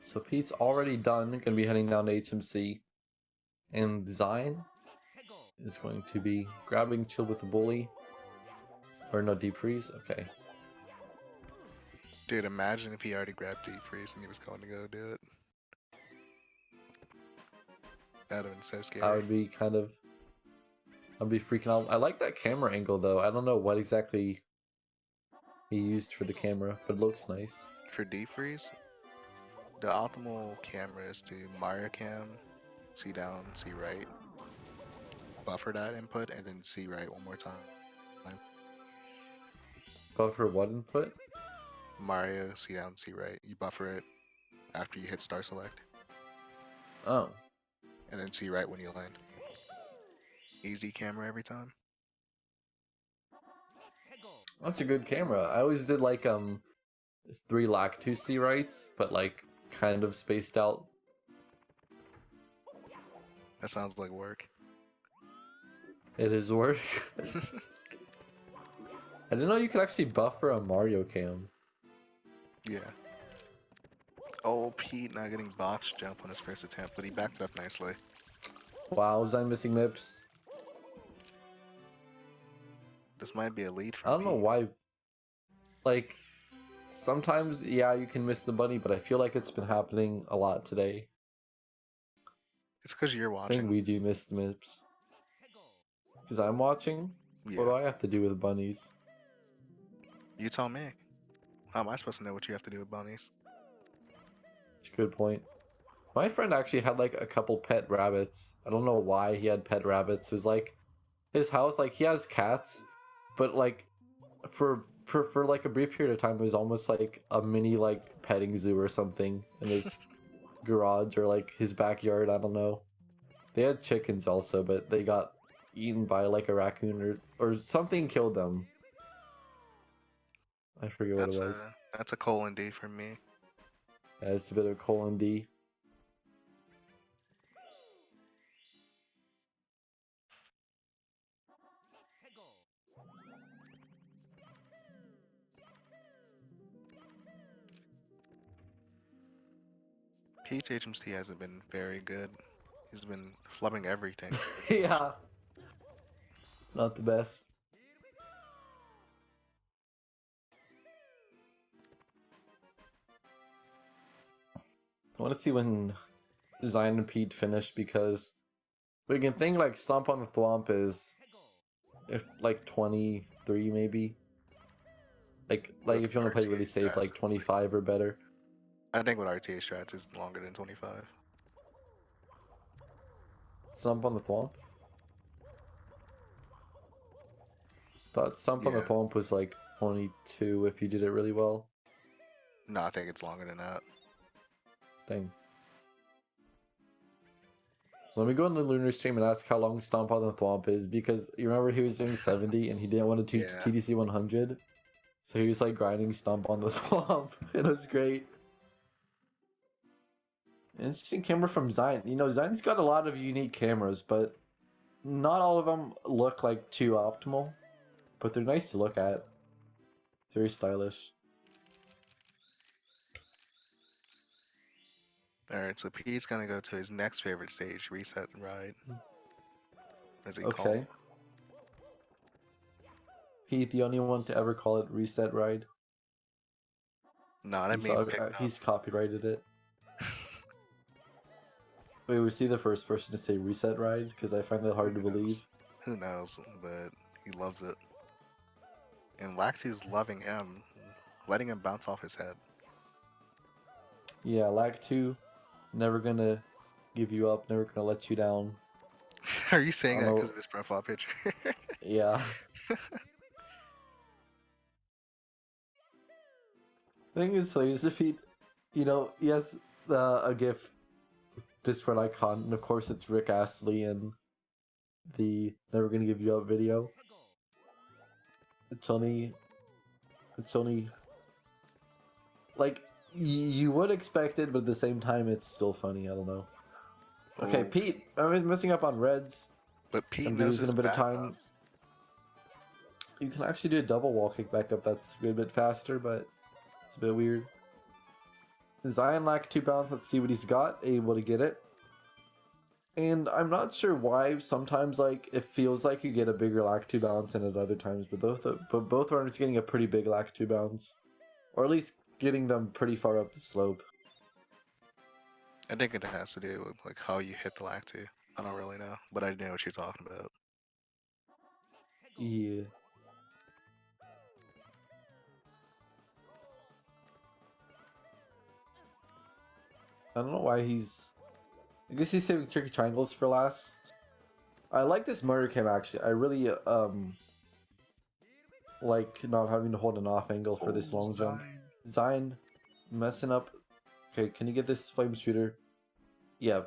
Speaker 1: So Pete's already done, gonna be heading down to HMC. And Xein is going to be grabbing Chill with the Bully. Or no, Deep Freeze? Okay.
Speaker 2: Dude, imagine if he already grabbed Deep Freeze and he was going to go do it. That'd have been so scary.
Speaker 1: I would be kind of... I'd be freaking out. I like that camera angle though. I don't know what exactly he used for the camera, but it looks nice.
Speaker 2: For Deep Freeze, the optimal camera is to Mario Cam, see down, see right, buffer that input, and then see right one more time.
Speaker 1: Buffer what input?
Speaker 2: Mario, see down, see right. You buffer it after you hit star select.
Speaker 1: Oh.
Speaker 2: And then see right when you land. Easy camera every time.
Speaker 1: That's a good camera. I always did like 3 lactose see rights, but like kind of spaced out.
Speaker 2: That sounds like work.
Speaker 1: It is work. I didn't know you could actually buffer a Mario cam.
Speaker 2: Yeah. Oh, Pete not getting box jump on his first attempt, but he backed up nicely.
Speaker 1: Wow, was I missing MIPS?
Speaker 2: This might be a lead for
Speaker 1: I don't know
Speaker 2: Pete.
Speaker 1: why. Like, sometimes, yeah, you can miss the bunny, but I feel like it's been happening a lot today.
Speaker 2: It's because you're
Speaker 1: I think
Speaker 2: watching.
Speaker 1: we do miss the MIPS. Because I'm watching?
Speaker 2: Yeah.
Speaker 1: What do I have to do with bunnies?
Speaker 2: You tell me. How am I supposed to know what you have to do with bunnies?
Speaker 1: It's a good point. My friend actually had like a couple pet rabbits. I don't know why he had pet rabbits. It was like his house, like he has cats, but like for like a brief period of time it was almost like a mini like petting zoo or something in his garage or like his backyard. I don't know. They had chickens also, but they got eaten by like a raccoon or something killed them. I forget what it was.
Speaker 2: That's a colon D for me.
Speaker 1: Yeah, it's a bit of colon D.
Speaker 2: Peach HMT hasn't been very good. He's been flubbing everything.
Speaker 1: Yeah. It's not the best. I want to see when Xein and Pete finish, because we can think like Stomp on the Thwomp is if like 23 maybe. Like if you want to play really safe, like 25 or better.
Speaker 2: I think with RTA strats is longer than 25.
Speaker 1: Stomp on the Thwomp? Thought Stomp on the
Speaker 2: Yeah.
Speaker 1: Thwomp was like 22 if you did it really well.
Speaker 2: No, I think it's longer than that.
Speaker 1: Dang. Let me go on the Lunar stream and ask how long Stomp on the Thwomp is, because you remember he was doing 70 and he didn't want to teach
Speaker 2: Yeah.
Speaker 1: TDC 100. So he was like grinding Stomp on the Thwomp. It was great. Interesting camera from Xein. You know, Xein's got a lot of unique cameras, but not all of them look like too optimal. But they're nice to look at. Very stylish.
Speaker 2: Alright, so Pete's gonna go to his next favorite stage, Reset Ride. As he calls
Speaker 1: Okay.
Speaker 2: it.
Speaker 1: Pete, the only one to ever call it Reset Ride.
Speaker 2: No, that meme picked up.
Speaker 1: He's copyrighted it. Wait, was he the first person to say Reset Ride? Because I find that hard to believe.
Speaker 2: Who knows, but he loves it. And Lactu's loving him, letting him bounce off his head.
Speaker 1: Yeah, Lac2, never gonna give you up, never gonna let you down.
Speaker 2: Are you saying that because of his profile picture?
Speaker 1: Yeah. Thing is, so he's defeat. You know, he has a GIF just for an icon, and of course it's Rick Astley in the "Never Gonna Give You Up" video. It's only like you would expect it, but at the same time, it's still funny. I don't know. Okay, Pete, I'm messing up on reds.
Speaker 2: But Pete
Speaker 1: I'm
Speaker 2: knows
Speaker 1: losing
Speaker 2: his
Speaker 1: a bit of
Speaker 2: backup.
Speaker 1: time. You can actually do a double wall kick back up. That's a good bit faster, but it's a bit weird. Xein lack 2 bounce. Let's see what he's got. Able to get it. And I'm not sure why. Sometimes like it feels like you get a bigger lack 2 bounce than at other times, but both runners getting a pretty big lack 2 bounce, or at least getting them pretty far up the slope.
Speaker 2: I think it has to do with like how you hit the Lactu. I don't really know, but I know what you're talking about.
Speaker 1: Yeah. I don't know why he's... I guess he's saving tricky triangles for last. I like this murder cam actually. I really like not having to hold an off angle for this long jump. Xein messing up. Okay, can you get this flame shooter? Yeah.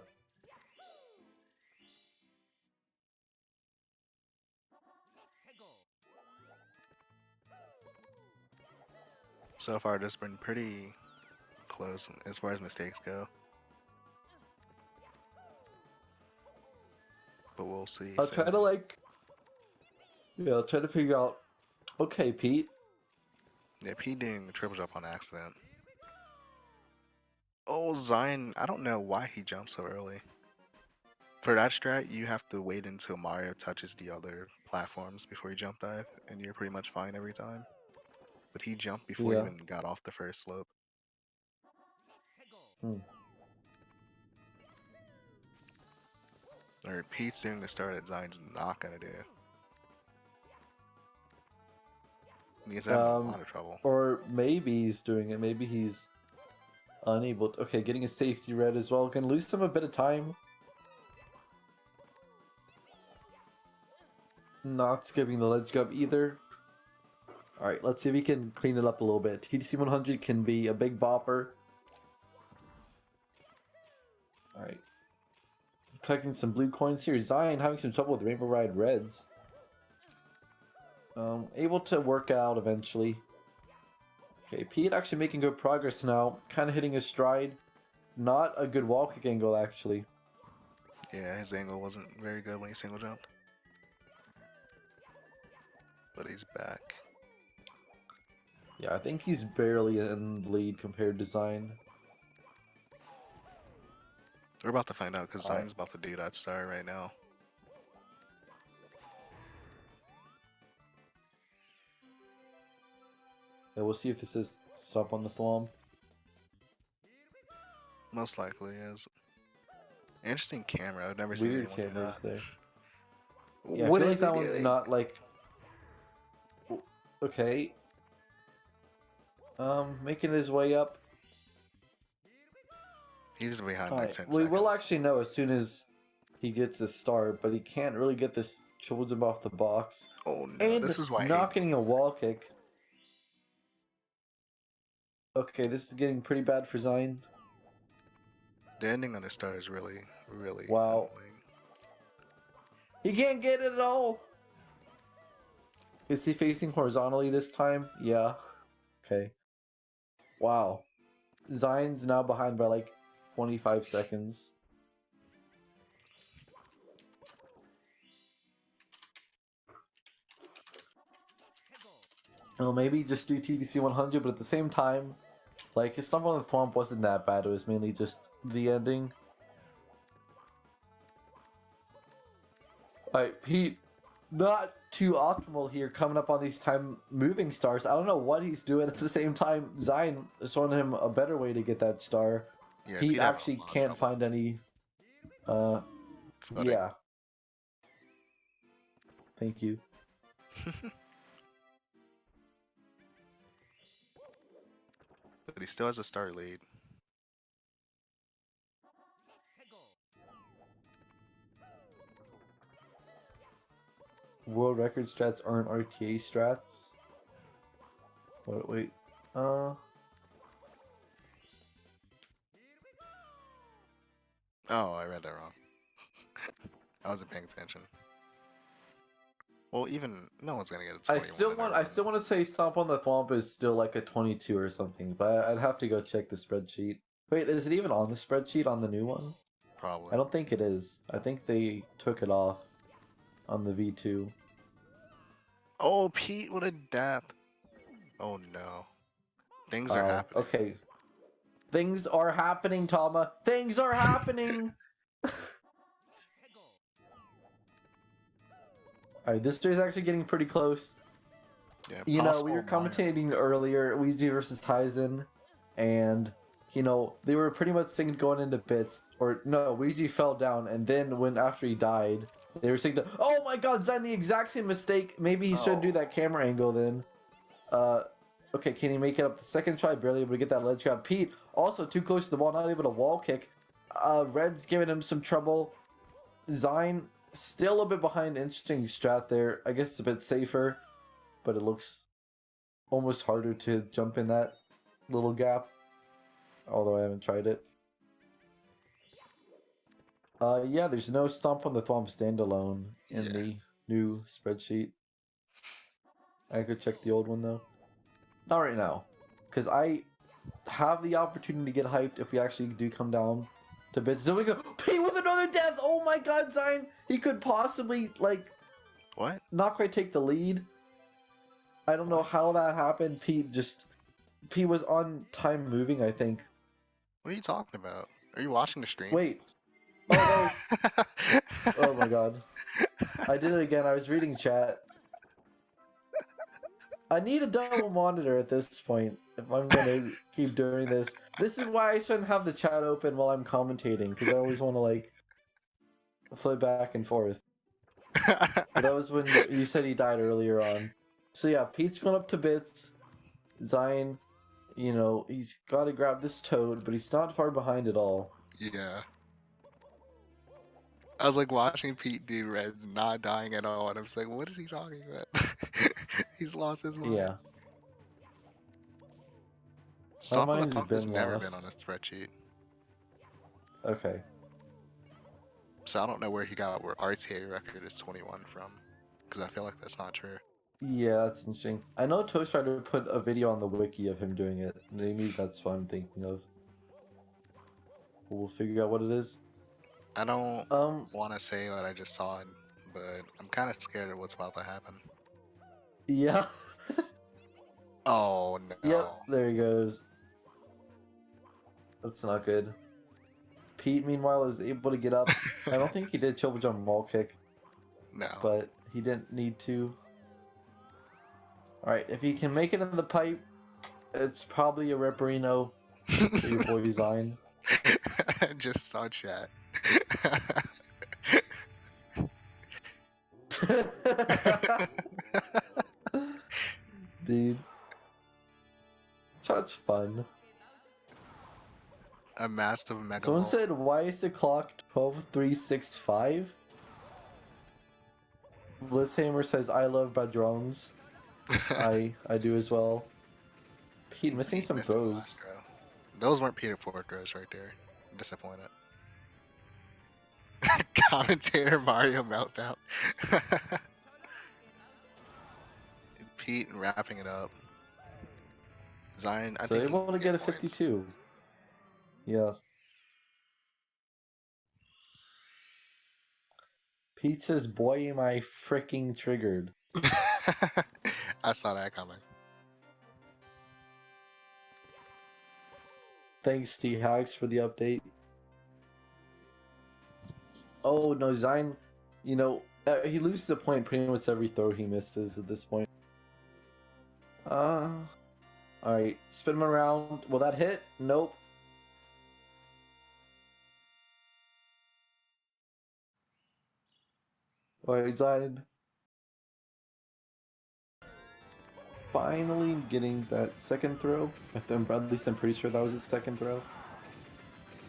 Speaker 2: So far, this has been pretty close as far as mistakes go. But we'll see.
Speaker 1: I'll try to like... Yeah, I'll try to figure out... Okay, Pete.
Speaker 2: Yeah, Pete doing the triple jump on accident. Oh, Xein, I don't know why he jumped so early. For that strat, you have to wait until Mario touches the other platforms before you jump dive, and you're pretty much fine every time. But he jumped before he
Speaker 1: Yeah.
Speaker 2: even got off the first slope. Or Pete's doing the start that Xein's not gonna do. He's having a lot of trouble.
Speaker 1: Or maybe he's doing it. Maybe he's unable to... Okay, getting a safety red as well. Gonna lose him a bit of time. Not skipping the ledge gub either. Alright, let's see if we can clean it up a little bit. TDC 100 can be a big bopper. Alright. Collecting some blue coins here. Xein having some trouble with Rainbow Ride reds. Able to work out eventually. Okay, Pete actually making good progress now. Kind of hitting his stride. Not a good wall kick angle, actually.
Speaker 2: Yeah, his angle wasn't very good when he single jumped. But he's back.
Speaker 1: Yeah, I think he's barely in the lead compared to Xein.
Speaker 2: We're about to find out because
Speaker 1: Alright.
Speaker 2: Zion's about to do that star right now.
Speaker 1: Yeah, we'll see if this is stop on the thwomp.
Speaker 2: Most likely is. Interesting camera. I've never seen
Speaker 1: Weird
Speaker 2: anyone do
Speaker 1: cameras
Speaker 2: that.
Speaker 1: there. Yeah,
Speaker 2: What
Speaker 1: I feel
Speaker 2: is
Speaker 1: like
Speaker 2: he
Speaker 1: that one's
Speaker 2: doing?
Speaker 1: not like. Okay. Making his way up.
Speaker 2: He's behind like
Speaker 1: Alright,
Speaker 2: 10
Speaker 1: we
Speaker 2: seconds.
Speaker 1: will actually know as soon as he gets his star, but he can't really get this children off the box.
Speaker 2: Oh no,
Speaker 1: And
Speaker 2: this is why I
Speaker 1: not
Speaker 2: hate
Speaker 1: getting a wall kick. Okay, this is getting pretty bad for Xein.
Speaker 2: the ending on the star is really, really
Speaker 1: Wow.
Speaker 2: annoying.
Speaker 1: He can't get it at all! Is he facing horizontally this time? Yeah. Okay. Wow. Zion's now behind by like 25 seconds. Well, maybe just do TDC 100, but at the same time, like, his stuff on the thwomp wasn't that bad. It was mainly just the ending. Alright, Pete, not too optimal here coming up on these time moving stars. I don't know what he's doing. At the same time, Xein is showing him a better way to get that star.
Speaker 2: Yeah,
Speaker 1: Pete
Speaker 2: having a
Speaker 1: actually
Speaker 2: lot of
Speaker 1: can't
Speaker 2: trouble.
Speaker 1: find any.
Speaker 2: Footing.
Speaker 1: Yeah. Thank you.
Speaker 2: But he still has a star lead.
Speaker 1: World record strats aren't RTA strats. Wait.
Speaker 2: Oh, I read that wrong. I wasn't paying attention. Well, even no one's gonna get a 21.
Speaker 1: I still want to say Stomp on the Thwomp is still like a 22 or something, but I'd have to go check the spreadsheet. Wait, is it even on the spreadsheet on the new one?
Speaker 2: Probably.
Speaker 1: I don't think it is. I think they took it off on the V2.
Speaker 2: Oh, Pete, what a dap. Oh no. Things are happening.
Speaker 1: Okay. Things are happening, Tama. Things are happening! Alright, this is actually getting pretty close.
Speaker 2: Yeah,
Speaker 1: You know, we
Speaker 2: possible
Speaker 1: were
Speaker 2: Mario.
Speaker 1: commentating earlier, Ouija versus Tizen, and, you know, they were pretty much singing going into bits. Or, no, Ouija fell down, and then when after he died, they were saying, oh my god, Zen, the exact same mistake. Maybe he shouldn't do that camera angle then. Okay, can he make it up the second try? Barely able to get that ledge grab. Pete, also too close to the ball, not able to wall kick. Red's giving him some trouble. Xein, still a bit behind. Interesting strat there. I guess it's a bit safer, but it looks almost harder to jump in that little gap. Although I haven't tried it. Yeah, there's no Stomp on the Thwomp standalone in the new spreadsheet. I could check the old one though. Not right now, because I have the opportunity to get hyped if we actually do come down to bits. So we go, Pete with another death! Oh my god, Xein! He could possibly, like,
Speaker 2: What?
Speaker 1: not quite take the lead. I don't know how that happened. Pete was on time moving, I think.
Speaker 2: What are you talking about? Are you watching the stream?
Speaker 1: Wait. Oh, that was... Oh my god. I did it again. I was reading chat. I need a double monitor at this point if I'm gonna keep doing this. This is why I shouldn't have the chat open while I'm commentating, because I always want to, like, flip back and forth. But that was when you said he died earlier on. So yeah, Pete's going up to bits. Xein, you know, he's got to grab this toad, but he's not far behind at all.
Speaker 2: Yeah. I was like watching Pete do red, not dying at all, and I was like, what is he talking about? He's lost his mind.
Speaker 1: Yeah.
Speaker 2: Stop on the
Speaker 1: mind's
Speaker 2: Thump has
Speaker 1: been
Speaker 2: never been on
Speaker 1: lost.
Speaker 2: a spreadsheet.
Speaker 1: Okay.
Speaker 2: So I don't know where he got where RTA record is 21 from. Because I feel like that's not true.
Speaker 1: Yeah, that's interesting. I know Toast Rider put a video on the wiki of him doing it. Maybe that's what I'm thinking of. We'll figure out what it is.
Speaker 2: I don't want to say what I just saw, but I'm kind of scared of what's about to happen.
Speaker 1: Yeah.
Speaker 2: Oh no.
Speaker 1: Yep, there he goes. That's not good. Pete, meanwhile, is able to get up. I don't think he did triple jump wall kick,
Speaker 2: No.
Speaker 1: but he didn't need to. Alright, if he can make it in the pipe, it's probably a Ripperino for your boy Xein.
Speaker 2: I just saw chat.
Speaker 1: Dude. That's fun.
Speaker 2: A massive mega
Speaker 1: Someone
Speaker 2: ball.
Speaker 1: said, why is the clock 12:365? Blitzhammer says, I love Badrongs. I do as well. Pete, missing some
Speaker 2: Missed the
Speaker 1: throws.
Speaker 2: last throw. Those weren't Peter Ford throws right there. I'm disappointed. Commentator Mario meltdown. Pete wrapping it up. Xein, I
Speaker 1: So
Speaker 2: think
Speaker 1: able to get a
Speaker 2: points.
Speaker 1: 52. Yeah. Pete says, boy, am I freaking triggered.
Speaker 2: I saw that coming.
Speaker 1: Thanks, T-Hags, for the update. Oh, no, Xein, you know, he loses a point pretty much every throw he misses at this point. Alright, spin him around. Will that hit? Nope. Alright, Xein. Finally getting that second throw. At least I'm pretty sure that was his second throw.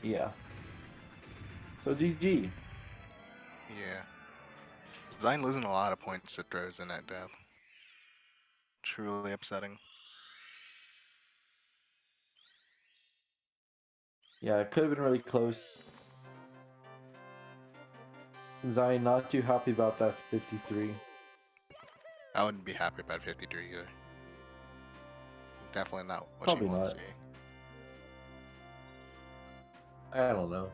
Speaker 1: Yeah. So GG.
Speaker 2: Yeah. Xein losing a lot of points to throws in that death. Truly upsetting.
Speaker 1: Yeah, it could have been really close. Xein, not too happy about that 53.
Speaker 2: I wouldn't be happy about 53 either. Definitely not what
Speaker 1: Probably
Speaker 2: you want
Speaker 1: not.
Speaker 2: to see.
Speaker 1: I don't know.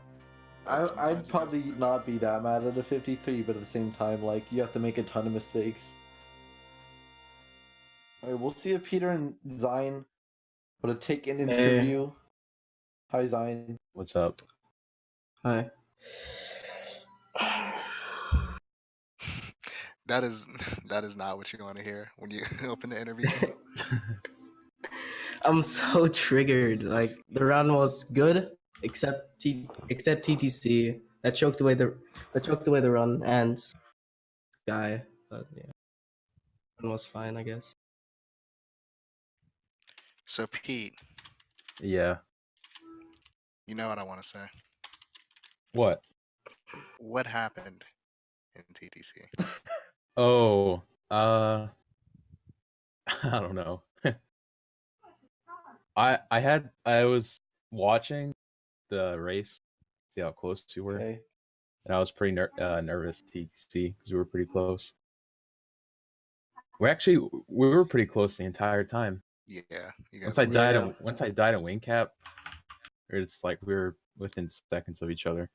Speaker 2: But sometimes
Speaker 1: I'd
Speaker 2: you just
Speaker 1: probably
Speaker 2: lose.
Speaker 1: not be that mad at a 53, but at the same time, like, you have to make a ton of mistakes. Alright, we'll see if Peter and Xein want to take an interview. Hi, Xein.
Speaker 3: What's up?
Speaker 4: Hi.
Speaker 2: That is not what you want to hear when you open the interview.
Speaker 4: I'm so triggered. Like the run was good, except TTC that choked away the run and Sky. But yeah, run was fine, I guess.
Speaker 2: So Pete,
Speaker 3: Yeah.
Speaker 2: you know what I want to say.
Speaker 3: What?
Speaker 2: What happened in TTC?
Speaker 3: Oh, I don't know. I was watching the race, see how close we were,
Speaker 1: Okay.
Speaker 3: and I was pretty nervous TTC because we were pretty close. We were pretty close the entire time.
Speaker 2: Yeah, you
Speaker 3: Once
Speaker 2: guys.
Speaker 3: I
Speaker 2: were.
Speaker 3: died,
Speaker 4: Yeah.
Speaker 3: once I died in wing cap, it's like we were within seconds of each other.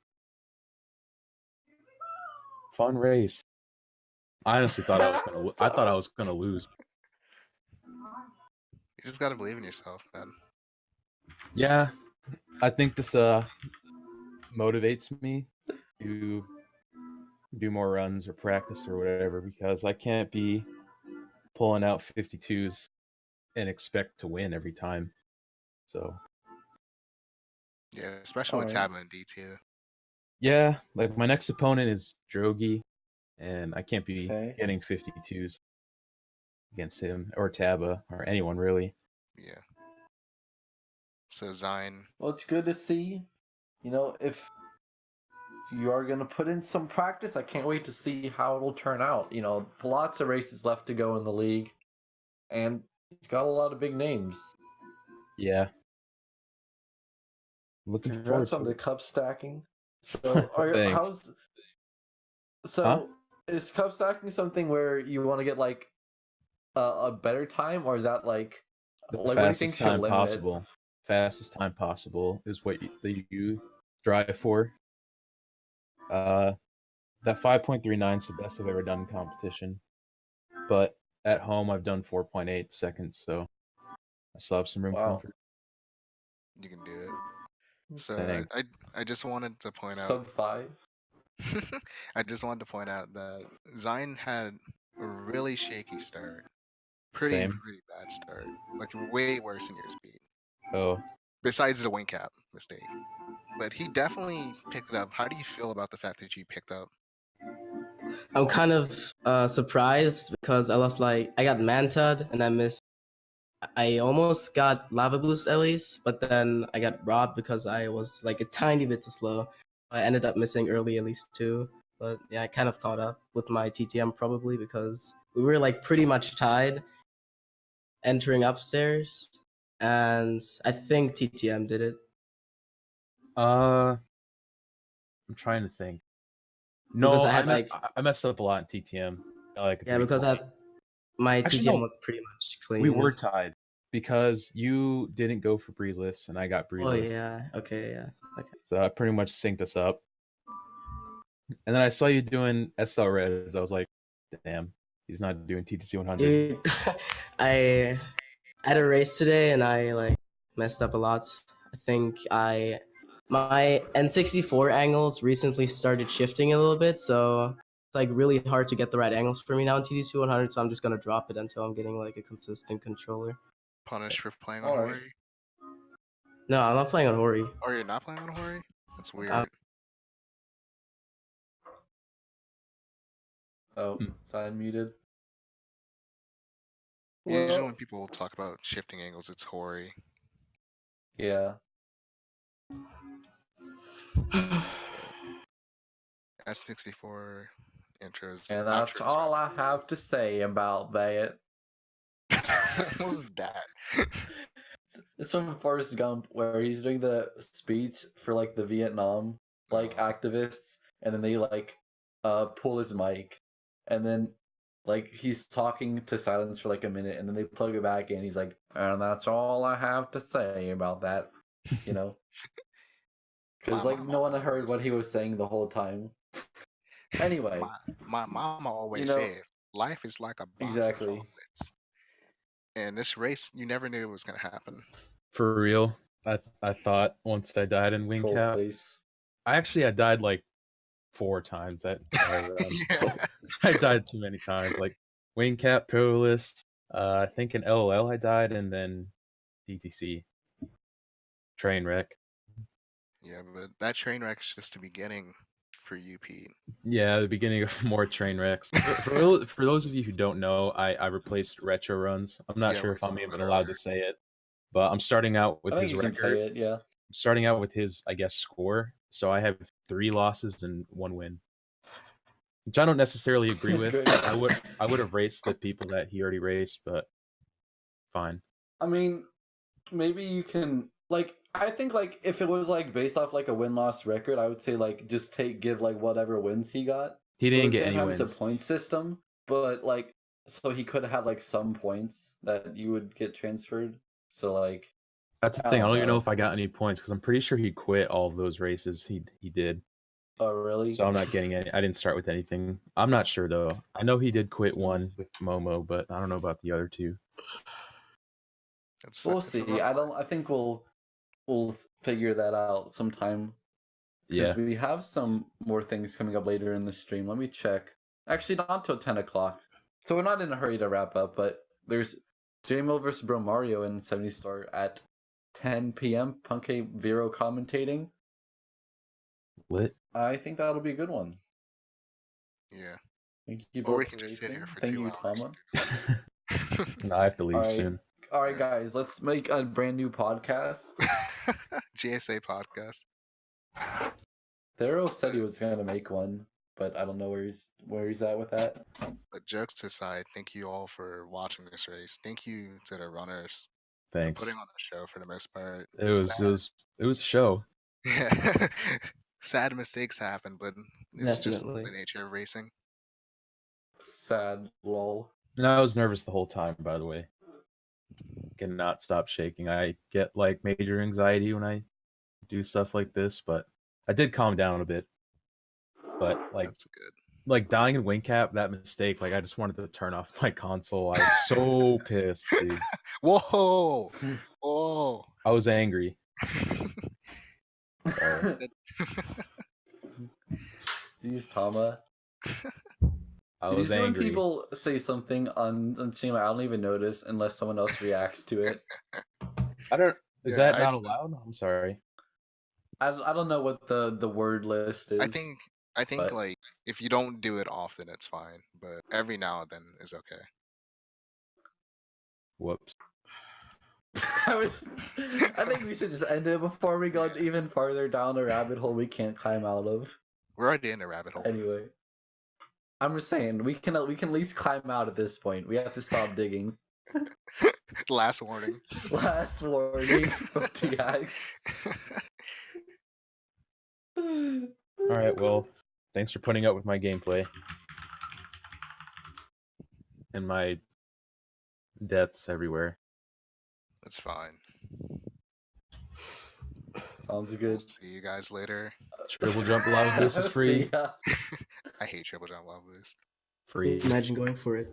Speaker 3: Fun race. I honestly thought I thought I was gonna lose.
Speaker 2: You just gotta believe in yourself, man.
Speaker 3: Yeah, I think this motivates me to do more runs or practice or whatever, because I can't be pulling out 52s and expect to win every time. So
Speaker 2: Yeah, especially with
Speaker 1: Alright.
Speaker 2: Taba and D2.
Speaker 3: yeah, like my next opponent is Drogi, and I can't be
Speaker 1: Okay.
Speaker 3: getting 52s against him or Taba or anyone really.
Speaker 2: Yeah. So Xein,
Speaker 1: Well, it's good to see. You know, if you are going to put in some practice, I can't wait to see how it'll turn out. You know, lots of races left to go in the league, and you've got a lot of big names.
Speaker 3: Yeah. Looking forward
Speaker 1: Congrats
Speaker 3: to
Speaker 1: on the
Speaker 3: it.
Speaker 1: cup stacking. So,
Speaker 3: Thanks.
Speaker 1: is cup stacking something where you want to get like a better time, or is that like
Speaker 3: The
Speaker 1: what do you think
Speaker 3: fastest
Speaker 1: should
Speaker 3: time
Speaker 1: limit
Speaker 3: possible. Fastest time possible is what you strive for. That 5.39 is the best I've ever done in competition. But at home, I've done 4.8 seconds, so I still have some room for
Speaker 1: Wow.
Speaker 3: improvement.
Speaker 2: you can do it. So
Speaker 3: Thanks.
Speaker 2: I just wanted to point out.
Speaker 1: Sub 5.
Speaker 2: I just wanted to point out that Xein had a really shaky start.
Speaker 3: Same.
Speaker 2: Pretty bad start. Like way worse than your speed.
Speaker 3: Oh,
Speaker 2: Besides the wing cap mistake. But he definitely picked it up. How do you feel about the fact that you picked up?
Speaker 4: I'm kind of surprised because I got Mantad and I missed. I almost got Lava Boost at least, but then I got robbed because I was like a tiny bit too slow. I ended up missing early at least too. But yeah, I kind of caught up with my TTM probably because we were like pretty much tied entering upstairs, and I think TTM did it.
Speaker 3: I'm trying to think.
Speaker 4: Because
Speaker 3: No,
Speaker 4: I had like
Speaker 3: I messed up a lot in TTM. Like a
Speaker 4: yeah, because I
Speaker 3: 3-point.
Speaker 4: my
Speaker 3: Actually,
Speaker 4: TTM
Speaker 3: no,
Speaker 4: was pretty much clean.
Speaker 3: we were tied because you didn't go for breezeless and I got
Speaker 4: Oh
Speaker 3: breezeless.
Speaker 4: yeah, okay, yeah. Okay.
Speaker 3: So that pretty much synced us up. And then I saw you doing SL Reds. I was like, damn, he's not doing TTC 100.
Speaker 4: Dude, I had a race today and I like messed up a lot. I think my N64 angles recently started shifting a little bit, so it's like really hard to get the right angles for me now in TTC 100. So I'm just gonna drop it until I'm getting like a consistent controller.
Speaker 2: Punished for playing on
Speaker 1: Alright.
Speaker 2: Hori?
Speaker 4: No, I'm not playing on Hori.
Speaker 2: Or you're not playing on Hori? That's weird.
Speaker 1: Oh, sign muted.
Speaker 2: Usually
Speaker 1: Well,
Speaker 2: when people talk about shifting angles, it's Hori.
Speaker 1: yeah.
Speaker 2: S64 intros.
Speaker 1: And
Speaker 2: outros
Speaker 1: that's all I have to say about that.
Speaker 2: what was that?
Speaker 1: It's from Forrest Gump where he's doing the speech for like the Vietnam like
Speaker 2: Oh.
Speaker 1: activists, and then they like pull his mic, and then like he's talking to silence for like a minute, and then they plug it back in. He's like, and that's all I have to say about that, you know, because
Speaker 2: My
Speaker 1: like no one heard what he was saying the whole time. Anyway,
Speaker 2: my mama always
Speaker 1: you know,
Speaker 2: said, life is like a box
Speaker 1: exactly.
Speaker 2: of chocolates. And this race, you never knew it was gonna happen.
Speaker 3: For real, I thought once I died in wing
Speaker 1: Troll
Speaker 3: cap.
Speaker 1: face.
Speaker 3: I died like 4 times that run.
Speaker 2: Yeah.
Speaker 3: I died too many times. Like wing cap, pro list. I think in LOL I died, and then DTC. Train wreck.
Speaker 2: Yeah, but that train wreck's just the beginning for you, Pete.
Speaker 3: Yeah, the beginning of more train wrecks. For those of you who don't know, I replaced retro runs. I'm not
Speaker 2: Yeah,
Speaker 3: sure
Speaker 2: we
Speaker 3: if I'm
Speaker 2: talked
Speaker 3: even
Speaker 2: about it
Speaker 3: allowed
Speaker 2: earlier.
Speaker 3: to say it, but I'm starting out with
Speaker 1: I think
Speaker 3: his
Speaker 1: you can
Speaker 3: record.
Speaker 1: say it, yeah.
Speaker 3: I'm starting out with his, I guess, score. So I have 3 losses and 1 win, which I don't necessarily agree with.
Speaker 1: Good.
Speaker 3: I would have raced the people that he already raced, but fine.
Speaker 1: I mean, maybe you can like. I think like if it was like based off like a win loss record, I would say like just give like whatever wins he got.
Speaker 3: He
Speaker 1: But at
Speaker 3: didn't
Speaker 1: the
Speaker 3: get
Speaker 1: same
Speaker 3: any
Speaker 1: time,
Speaker 3: wins.
Speaker 1: it's a point system. But like, so he could have had like some points that you would get transferred. So like,
Speaker 3: That's the thing. I don't even know if I got any points because I'm pretty sure he quit all of those races. He did.
Speaker 1: Oh really?
Speaker 3: So I'm not getting any. I didn't start with anything. I'm not sure though. I know he did quit one with Momo, but I don't know about the other 2.
Speaker 1: We'll see. I think we'll figure that out sometime.
Speaker 3: Yeah.
Speaker 1: Because we have some more things coming up later in the stream. Let me check. Actually, not till 10 o'clock. So we're not in a hurry to wrap up, but there's JMO vs. Bro Mario in 70 at 10 p.m. Punke Vero commentating.
Speaker 3: Lit.
Speaker 1: I think that'll be a good one.
Speaker 2: Yeah.
Speaker 1: Thank you
Speaker 2: Or
Speaker 1: both
Speaker 2: we
Speaker 1: for
Speaker 2: can just sit
Speaker 1: racing.
Speaker 2: here for
Speaker 1: Thank
Speaker 2: 2
Speaker 1: you,
Speaker 2: hours.
Speaker 1: Tama.
Speaker 3: No, I have to leave
Speaker 1: Alright.
Speaker 3: soon.
Speaker 1: Alright, guys, let's make a brand new podcast.
Speaker 2: GSA podcast.
Speaker 1: Thero said he was gonna make one, but I don't know where he's at with that.
Speaker 2: But jokes aside, thank you all for watching this race. Thank you to the runners for
Speaker 3: Thanks.
Speaker 2: putting on the show for the most part.
Speaker 3: It was a show.
Speaker 2: Yeah. Sad mistakes happen, but it's just
Speaker 4: Definitely.
Speaker 2: the nature of racing.
Speaker 1: Sad lol.
Speaker 3: And I was nervous the whole time, by the way. Cannot stop shaking. I get like major anxiety when I do stuff like this, but I did calm down a bit. But like
Speaker 2: That's good.
Speaker 3: Like dying in wing cap, that mistake, like I just wanted to turn off my console. I was so pissed, dude.
Speaker 2: Whoa! Whoa!
Speaker 3: I was angry. Sorry.
Speaker 1: Jeez, Tama.
Speaker 3: I
Speaker 1: Dude,
Speaker 3: was
Speaker 1: usually when
Speaker 3: angry.
Speaker 1: people say something on stream, I don't even notice unless someone else reacts to it.
Speaker 3: I don't. Is
Speaker 2: Yeah,
Speaker 3: that not allowed? I'm sorry.
Speaker 1: I don't know what the word list is.
Speaker 2: I think
Speaker 1: but-
Speaker 2: like if you don't do it often, it's fine. But every now and then is okay.
Speaker 3: Whoops.
Speaker 1: I think we should just end it before we go even farther down a rabbit hole we can't climb out of.
Speaker 2: We're already in a rabbit hole.
Speaker 1: Anyway, I'm just saying we can at least climb out at this point. We have to stop digging.
Speaker 2: Last warning.
Speaker 1: Last warning from TX.
Speaker 3: All right. Well, thanks for putting up with my gameplay and my deaths everywhere.
Speaker 2: That's fine.
Speaker 1: Sounds
Speaker 2: We'll
Speaker 1: good.
Speaker 2: see you guys later.
Speaker 3: Triple jump lava boost is free.
Speaker 1: See ya.
Speaker 2: I hate triple jump lava boost.
Speaker 3: Free.
Speaker 4: Imagine going for it.